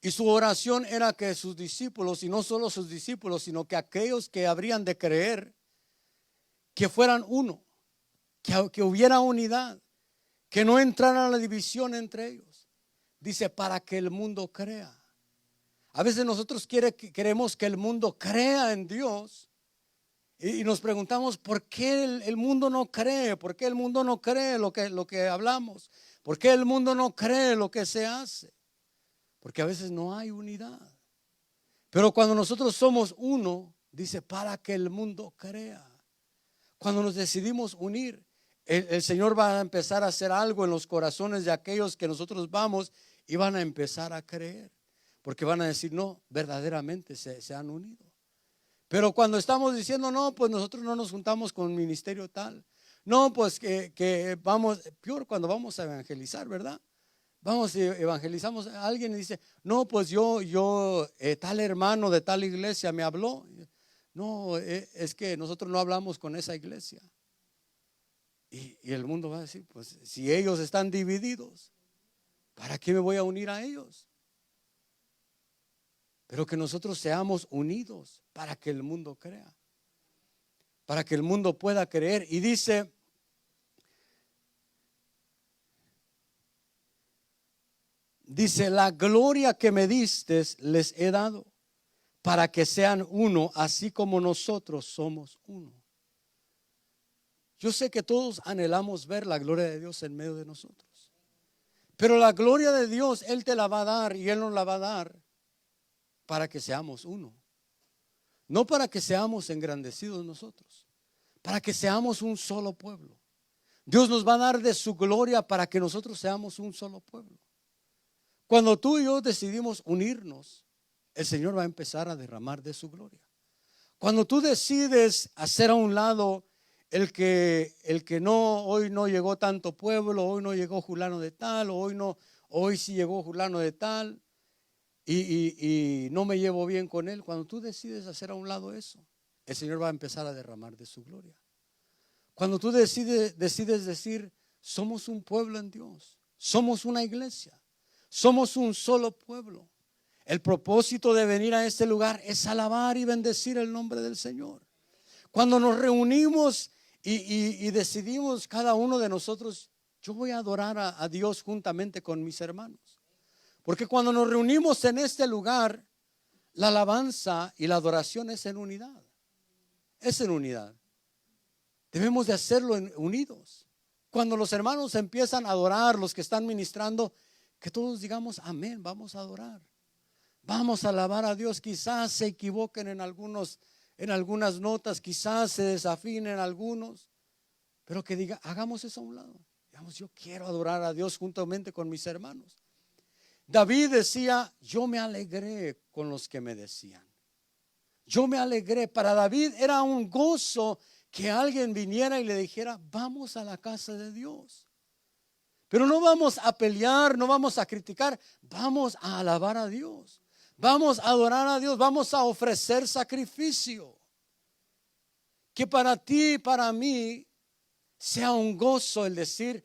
y su oración era que sus discípulos, y no solo sus discípulos, sino que aquellos que habrían de creer, que fueran uno, que hubiera unidad, que no entrara la división entre ellos. Dice, para que el mundo crea. A veces nosotros queremos que el mundo crea en Dios, y nos preguntamos por qué el mundo no cree, por qué el mundo no cree lo que hablamos, por qué el mundo no cree lo que se hace, porque a veces no hay unidad. Pero cuando nosotros somos uno, dice, para que el mundo crea. Cuando nos decidimos unir, el Señor va a empezar a hacer algo en los corazones de aquellos que nosotros vamos, y van a empezar a creer, porque van a decir, no, verdaderamente se han unido. Pero cuando estamos diciendo, no, pues nosotros no nos juntamos con ministerio tal, no, pues que vamos, peor cuando vamos a evangelizar, ¿verdad? Vamos y evangelizamos a alguien y dice, no, pues yo tal hermano de tal iglesia me habló. No, es que nosotros no hablamos con esa iglesia. Y el mundo va a decir, pues si ellos están divididos, ¿para qué me voy a unir a ellos? Pero que nosotros seamos unidos para que el mundo crea, para que el mundo pueda creer. Y dice, la gloria que me diste les he dado, para que sean uno, así como nosotros somos uno. Yo sé que todos anhelamos ver la gloria de Dios en medio de nosotros, pero la gloria de Dios Él te la va a dar, y Él nos la va a dar para que seamos uno, no para que seamos engrandecidos nosotros, para que seamos un solo pueblo. Dios nos va a dar de su gloria para que nosotros seamos un solo pueblo. Cuando tú y yo decidimos unirnos, el Señor va a empezar a derramar de su gloria. Cuando tú decides hacer a un lado el que no, hoy no llegó tanto pueblo, hoy no llegó fulano de tal, hoy sí llegó fulano de tal, y no me llevo bien con él. Cuando tú decides hacer a un lado eso, el Señor va a empezar a derramar de su gloria. Cuando tú decides decir, somos un pueblo en Dios, somos una iglesia, somos un solo pueblo. El propósito de venir a este lugar es alabar y bendecir el nombre del Señor. Cuando nos reunimos y decidimos cada uno de nosotros, yo voy a adorar a Dios juntamente con mis hermanos. Porque cuando nos reunimos en este lugar, la alabanza y la adoración es en unidad. Es en unidad. Debemos de hacerlo unidos. Cuando los hermanos empiezan a adorar, los que están ministrando, que todos digamos amén, vamos a adorar. Vamos a alabar a Dios. Quizás se equivoquen en algunas notas, quizás se desafinen algunos, pero que diga, hagamos eso a un lado. Digamos, yo quiero adorar a Dios juntamente con mis hermanos. David decía, yo me alegré con los que me decían. Yo me alegré. Para David era un gozo que alguien viniera y le dijera, vamos a la casa de Dios. Pero no vamos a pelear, no vamos a criticar, vamos a alabar a Dios. Vamos a adorar a Dios, vamos a ofrecer sacrificio. Que para ti y para mí sea un gozo el decir,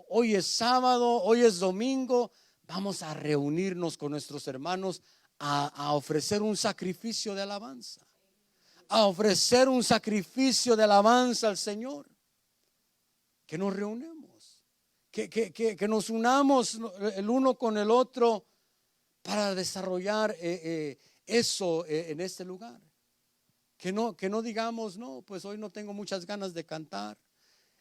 hoy es sábado, hoy es domingo, vamos a reunirnos con nuestros hermanos a ofrecer un sacrificio de alabanza. A ofrecer un sacrificio de alabanza al Señor. Que nos reunamos, que nos unamos el uno con el otro para desarrollar eso en este lugar. Que no digamos, no, pues hoy no tengo muchas ganas de cantar.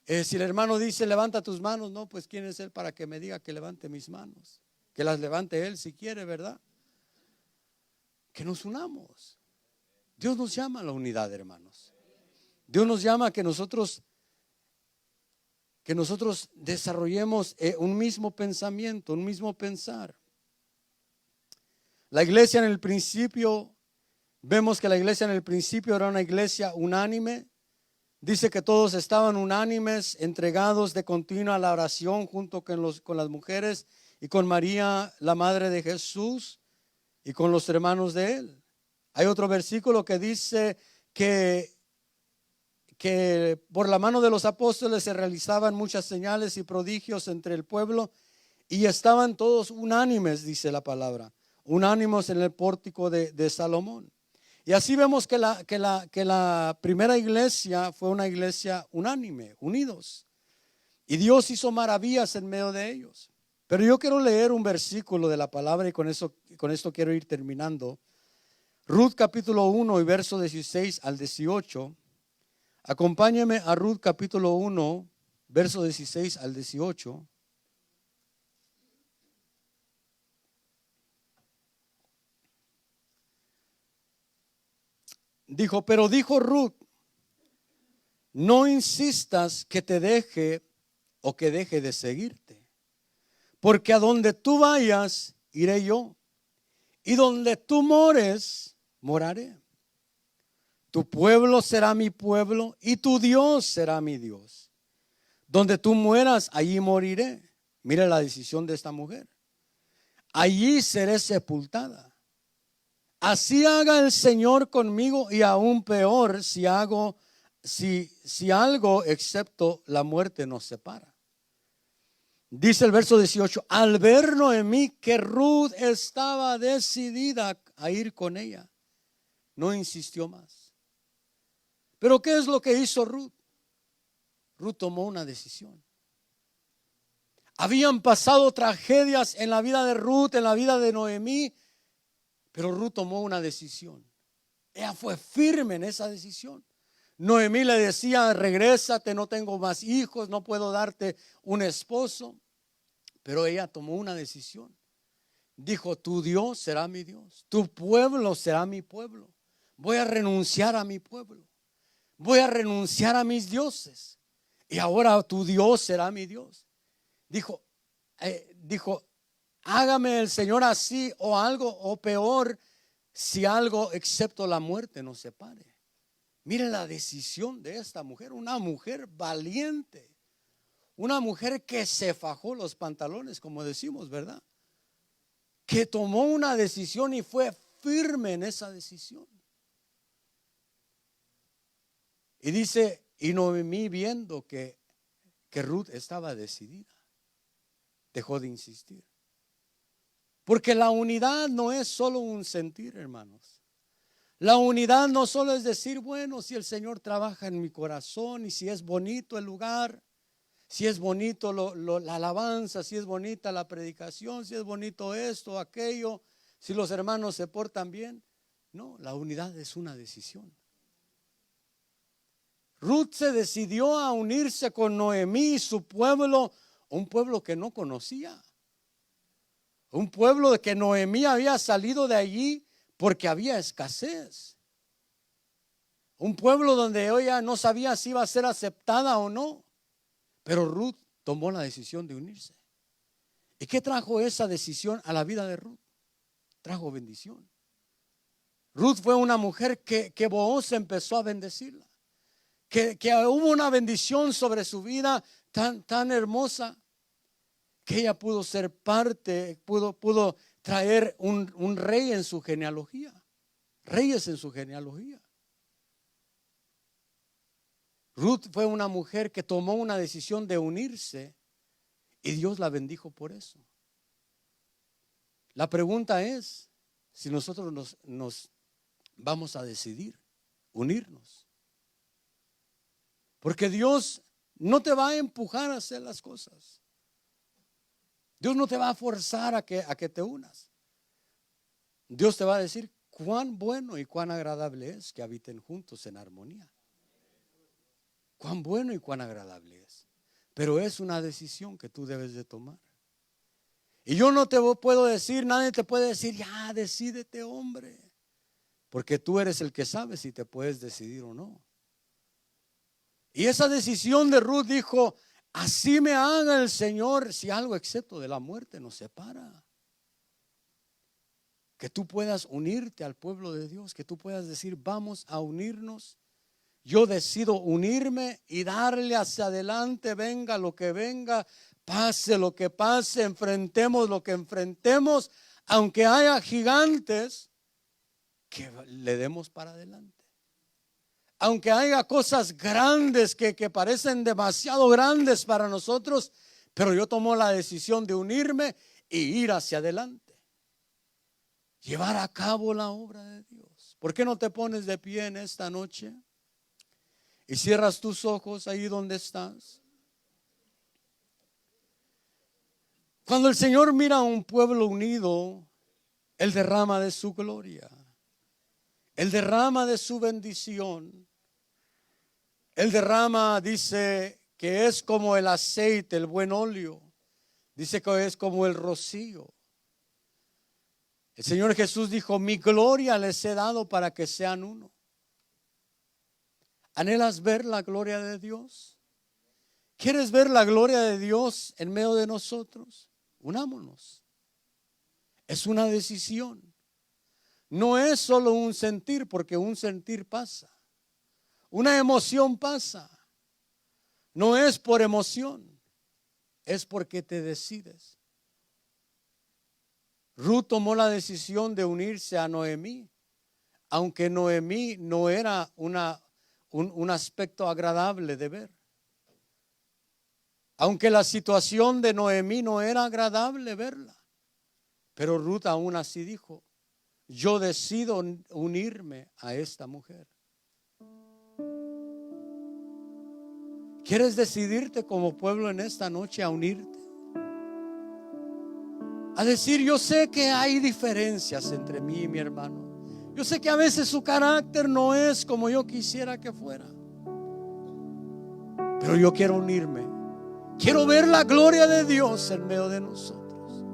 Si el hermano dice, levanta tus manos, no, pues ¿quién es él para que me diga que levante mis manos? Que las levante él si quiere, ¿verdad? Que nos unamos. Dios nos llama a la unidad, hermanos. Dios nos llama a que nosotros desarrollemos un mismo pensamiento, un mismo pensar. La iglesia en el principio, vemos que la iglesia en el principio era una iglesia unánime. Dice que todos estaban unánimes, entregados de continuo a la oración junto con las mujeres y con María, la madre de Jesús, y con los hermanos de él. Hay otro versículo que dice que por la mano de los apóstoles se realizaban muchas señales y prodigios entre el pueblo, y estaban todos unánimes, dice la palabra, unánimes en el pórtico de Salomón. Y así vemos que la primera iglesia fue una iglesia unánime, unidos. Y Dios hizo maravillas en medio de ellos. Pero yo quiero leer un versículo de la palabra y con esto quiero ir terminando. Ruth capítulo 1 y verso 16 al 18. Acompáñeme a Ruth capítulo 1, verso 16 al 18. Pero dijo Ruth: no insistas que te deje o que deje de seguirte, porque a donde tú vayas, iré yo, y donde tú mores, moraré. Tu pueblo será mi pueblo y tu Dios será mi Dios. Donde tú mueras, allí moriré. Mira la decisión de esta mujer. Allí seré sepultada. Así haga el Señor conmigo, y aún peor si algo excepto la muerte nos separa. Dice el verso 18: al ver Noemí que Ruth estaba decidida a ir con ella, no insistió más. Pero ¿qué es lo que hizo Ruth? Ruth tomó una decisión. Habían pasado tragedias en la vida de Ruth, en la vida de Noemí, pero Ruth tomó una decisión. Ella fue firme en esa decisión. Noemí le decía: regrésate, no tengo más hijos, no puedo darte un esposo. Pero ella tomó una decisión. Dijo: tu Dios será mi Dios, tu pueblo será mi pueblo. Voy a renunciar a mi pueblo, voy a renunciar a mis dioses, y ahora tu Dios será mi Dios. Dijo, hágame el Señor así o algo, o peor, si algo excepto la muerte nos separe. Mire la decisión de esta mujer, una mujer valiente, una mujer que se fajó los pantalones, como decimos, ¿verdad? Que tomó una decisión y fue firme en esa decisión. Y dice, y Noemí, viendo que Ruth estaba decidida, dejó de insistir. Porque la unidad no es solo un sentir, hermanos. La unidad no solo es decir: bueno, si el Señor trabaja en mi corazón, y si es bonito el lugar, si es bonito la alabanza, si es bonita la predicación, si es bonito esto, aquello, si los hermanos se portan bien. No, la unidad es una decisión. Ruth se decidió a unirse con Noemí y su pueblo, un pueblo que no conocía. Un pueblo de que Noemí había salido de allí porque había escasez. Un pueblo donde ella no sabía si iba a ser aceptada o no. Pero Ruth tomó la decisión de unirse. ¿Y qué trajo esa decisión a la vida de Ruth? Trajo bendición. Ruth fue una mujer que Booz empezó a bendecirla. Que hubo una bendición sobre su vida tan hermosa, que ella pudo ser parte, pudo traer un rey en su genealogía, reyes en su genealogía. Ruth fue una mujer que tomó una decisión de unirse, y Dios la bendijo por eso. La pregunta es si nosotros nos vamos a decidir unirnos. Porque Dios no te va a empujar a hacer las cosas. Dios no te va a forzar a que te unas. Dios te va a decir cuán bueno y cuán agradable es que habiten juntos en armonía. Cuán bueno y cuán agradable es. Pero es una decisión que tú debes de tomar. Y yo no te puedo decir, nadie te puede decir: ya, decídete, hombre. porque tú eres el que sabe si te puedes decidir o no. Y esa decisión de Ruth dijo: así me haga el Señor, si algo excepto de la muerte nos separa. Que tú puedas unirte al pueblo de Dios, que tú puedas decir: vamos a unirnos. Yo decido unirme y darle hacia adelante, venga lo que venga, pase lo que pase, enfrentemos lo que enfrentemos, aunque haya gigantes, que le demos para adelante. Aunque haya cosas grandes que parecen demasiado grandes para nosotros, pero yo tomo la decisión de unirme y ir hacia adelante. Llevar a cabo la obra de Dios. ¿Por qué no te pones de pie en esta noche y cierras tus ojos ahí donde estás? Cuando el Señor mira a un pueblo unido, Él derrama de su gloria, Él derrama de su bendición. Él derrama, dice, que es como el aceite, el buen óleo. Dice que es como el rocío. El Señor Jesús dijo: mi gloria les he dado para que sean uno. ¿Anhelas ver la gloria de Dios? ¿Quieres ver la gloria de Dios en medio de nosotros? Unámonos. Es una decisión. No es solo un sentir, porque un sentir pasa. Una emoción pasa. No es por emoción, es porque te decides. Ruth tomó la decisión de unirse a Noemí, aunque Noemí no era un aspecto agradable de ver. Aunque la situación de Noemí no era agradable verla, pero Ruth aún así dijo: yo decido unirme a esta mujer. ¿Quieres decidirte como pueblo en esta noche a unirte? A decir: yo sé que hay diferencias entre mí y mi hermano. Yo sé que a veces su carácter no es como yo quisiera que fuera, pero yo quiero unirme. Quiero ver la gloria de Dios en medio de nosotros.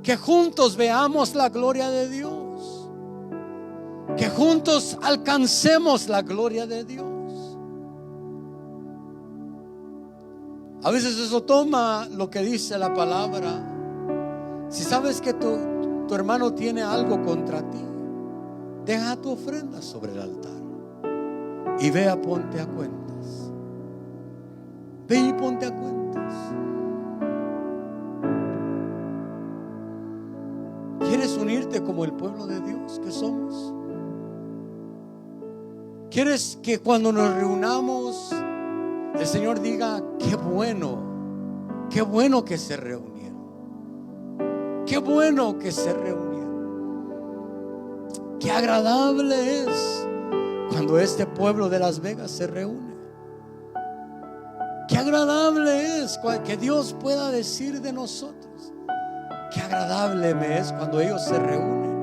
Que juntos veamos la gloria de Dios. Que juntos alcancemos la gloria de Dios. A veces eso toma lo que dice la palabra. Si sabes que tu hermano tiene algo contra ti, deja tu ofrenda sobre el altar y ve a ponte a cuentas. Ve y ponte a cuentas. ¿Quieres unirte como el pueblo de Dios que somos? ¿Quieres que cuando nos reunamos el Señor diga: qué bueno que se reunieron? Qué bueno que se reunieron. Qué agradable es cuando este pueblo de Las Vegas se reúne. Qué agradable es que Dios pueda decir de nosotros: qué agradable me es cuando ellos se reúnen.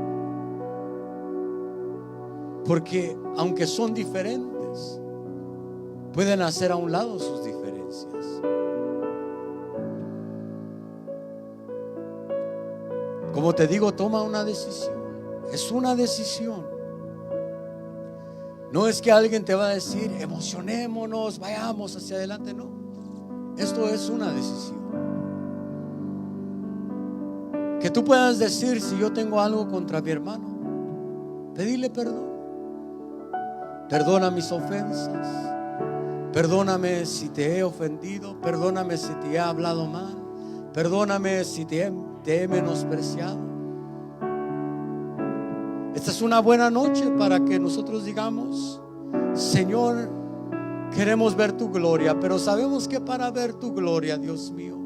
Porque aunque son diferentes, pueden hacer a un lado sus diferencias. Como te digo, toma una decisión. Es una decisión. No es que alguien te va a decir: emocionémonos, vayamos hacia adelante. No, esto es una decisión. Que tú puedas decir: si yo tengo algo contra mi hermano, pedirle perdón. Perdona mis ofensas. Perdóname si te he ofendido. Perdóname si te he hablado mal. Perdóname si te he menospreciado. Esta es una buena noche para que nosotros digamos: Señor, queremos ver tu gloria, pero sabemos que para ver tu gloria, Dios mío,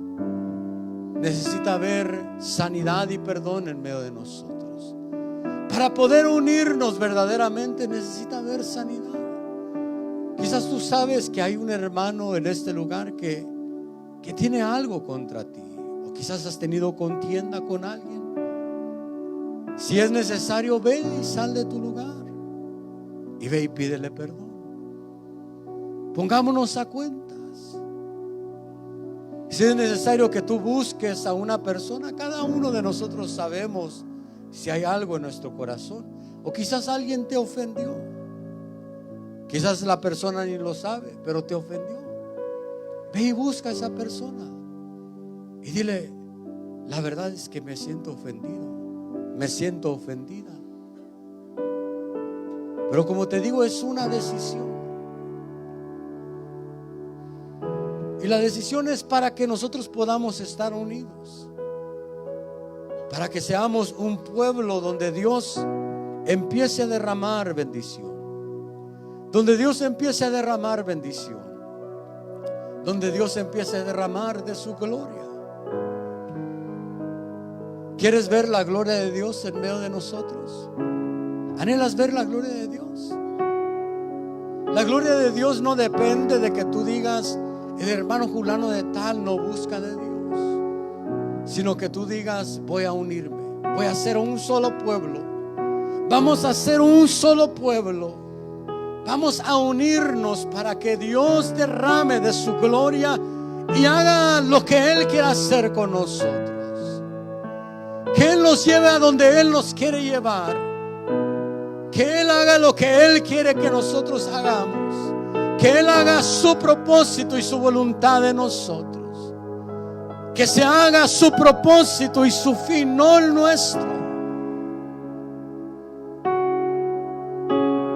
necesita haber sanidad y perdón en medio de nosotros. Para poder unirnos verdaderamente necesita haber sanidad. Quizás tú sabes que hay un hermano en este lugar que tiene algo contra ti, o quizás has tenido contienda con alguien. Si es necesario, ve y sal de tu lugar y ve y pídele perdón. Pongámonos a cuentas. Si es necesario que tú busques a una persona, cada uno de nosotros sabemos si hay algo en nuestro corazón. O quizás alguien te ofendió. Quizás la persona ni lo sabe, pero te ofendió. Ve y busca a esa persona y dile: la verdad es que me siento ofendido, me siento ofendida. Pero como te digo, es una decisión. Y la decisión es para que nosotros podamos estar unidos, para que seamos un pueblo donde Dios empiece a derramar bendición, donde Dios empiece a derramar bendición, donde Dios empiece a derramar de su gloria. ¿Quieres ver la gloria de Dios en medio de nosotros? ¿Anhelas ver la gloria de Dios? La gloria de Dios no depende de que tú digas: el hermano fulano de tal no busca de Dios, sino que tú digas: voy a unirme, voy a ser un solo pueblo. Vamos a ser un solo pueblo. Vamos a unirnos para que Dios derrame de su gloria y haga lo que Él quiera hacer con nosotros. Que Él nos lleve a donde Él nos quiere llevar. Que Él haga lo que Él quiere que nosotros hagamos. Que Él haga su propósito y su voluntad de nosotros. Que se haga su propósito y su fin, no el nuestro.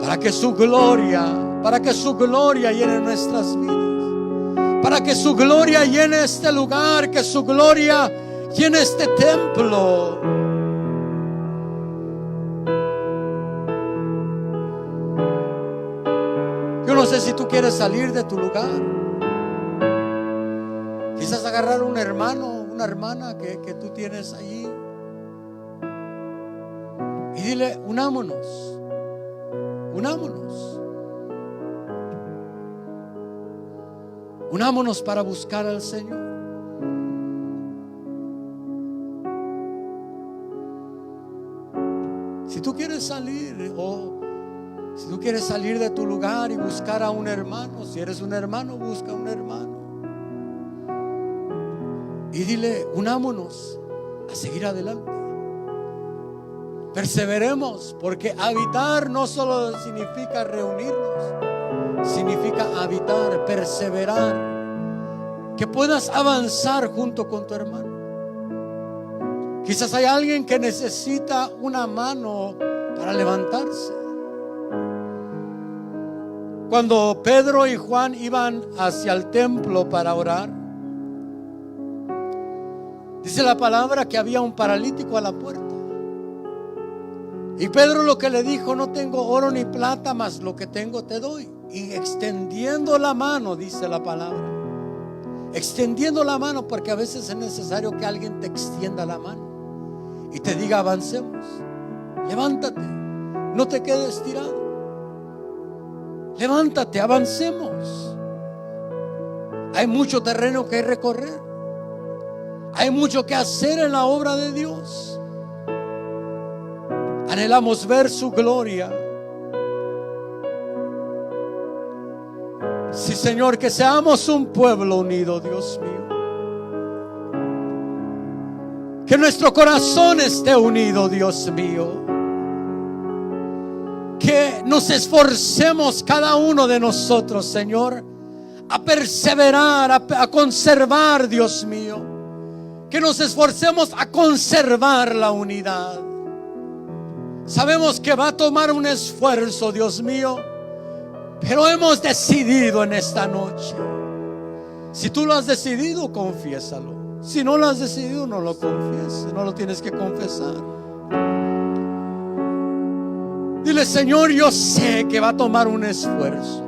Para que su gloria llene nuestras vidas. Para que su gloria llene este lugar. Que su gloria llene este templo. Yo no sé si tú quieres salir de tu lugar. Quizás agarrar un hermano, una hermana que tú tienes allí y dile: unámonos. Unámonos. Unámonos para buscar al Señor. Si tú quieres salir, o si tú quieres salir de tu lugar y buscar a un hermano, si eres un hermano, busca a un hermano y dile: unámonos a seguir adelante. Perseveremos, porque habitar no solo significa reunirnos, significa habitar, perseverar. Que puedas avanzar junto con tu hermano. Quizás hay alguien que necesita una mano para levantarse. Cuando Pedro y Juan iban hacia el templo para orar, dice la palabra que había un paralítico a la puerta. Y Pedro lo que le dijo: no tengo oro ni plata, mas lo que tengo te doy. Y extendiendo la mano, dice la palabra, extendiendo la mano, porque a veces es necesario que alguien te extienda la mano y te diga: avancemos, levántate, no te quedes tirado, levántate, avancemos. Hay mucho terreno que recorrer, hay mucho que hacer en la obra de Dios. Anhelamos ver su gloria. Sí, Señor, que seamos un pueblo unido, Dios mío. Que nuestro corazón esté unido, Dios mío. Que nos esforcemos cada uno de nosotros, Señor, a perseverar, a conservar, Dios mío. Que nos esforcemos a conservar la unidad. Sabemos que va a tomar un esfuerzo, Dios mío, pero hemos decidido en esta noche. Si tú lo has decidido, confiésalo. Si no lo has decidido, no lo confieses, no lo tienes que confesar. Dile: Señor, yo sé que va a tomar un esfuerzo.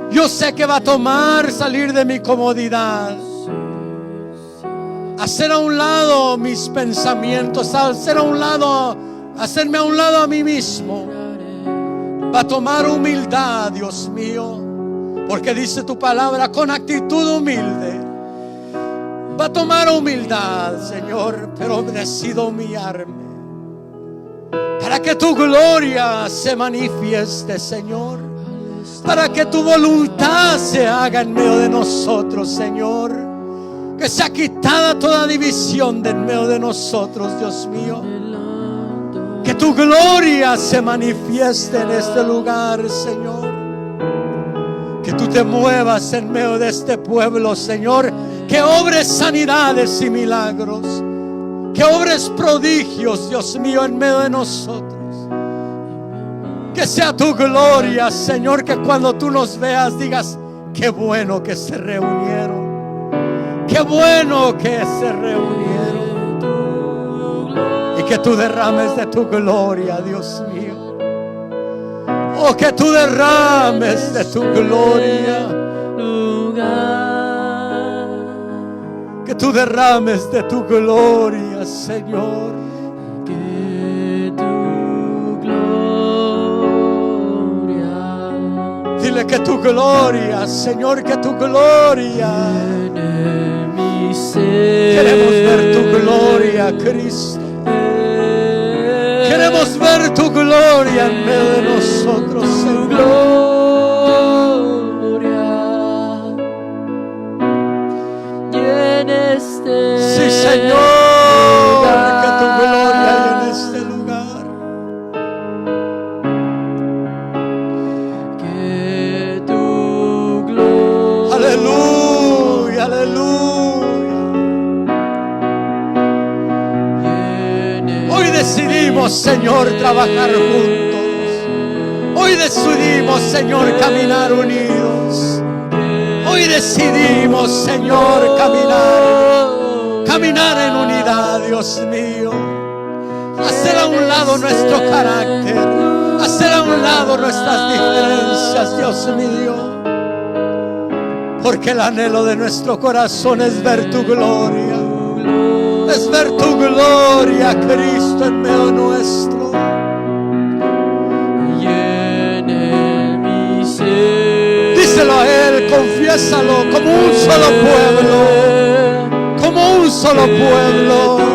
Yo sé que va a tomar salir de mi comodidad, hacer a un lado mis pensamientos, hacerme a un lado a mí mismo. Va a tomar humildad, Dios mío, porque dice tu palabra: con actitud humilde. Va a tomar humildad, Señor, pero decido humillarme para que tu gloria se manifieste, Señor, para que tu voluntad se haga en medio de nosotros, Señor. Que sea quitada toda división de en medio de nosotros, Dios mío. Que tu gloria se manifieste en este lugar, Señor. Que tú te muevas en medio de este pueblo, Señor. Que obres sanidades y milagros. Que obres prodigios, Dios mío, en medio de nosotros. Que sea tu gloria, Señor, que cuando tú nos veas digas: qué bueno que se reunieron. Qué bueno que se reunieron. Y que tú derrames de tu gloria, Dios mío. Oh, que tú derrames de tu gloria. Que tú derrames de tu gloria, Señor. Que tu gloria. Dile que tu gloria, Señor, que tu gloria. Llene mi ser. Queremos ver tu gloria, Cristo. Queremos ver tu gloria en medio de nosotros, Señor. Gloria. Llene este Sí, Señor, que tu gloria llene este lugar. Que tu gloria. Aleluya, aleluya. Hoy decidimos, Señor, trabajar juntos. Hoy decidimos, Señor, caminar unidos. Hoy decidimos, Señor, caminar en unidad, Dios mío. Hacer a un lado nuestro carácter, hacer a un lado nuestras diferencias, Dios mío. Porque el anhelo de nuestro corazón es ver tu gloria. Es ver tu gloria, Cristo, en medio nuestro. Llene mi ser. Díselo a Él, confiésalo como un solo pueblo. Como un solo pueblo.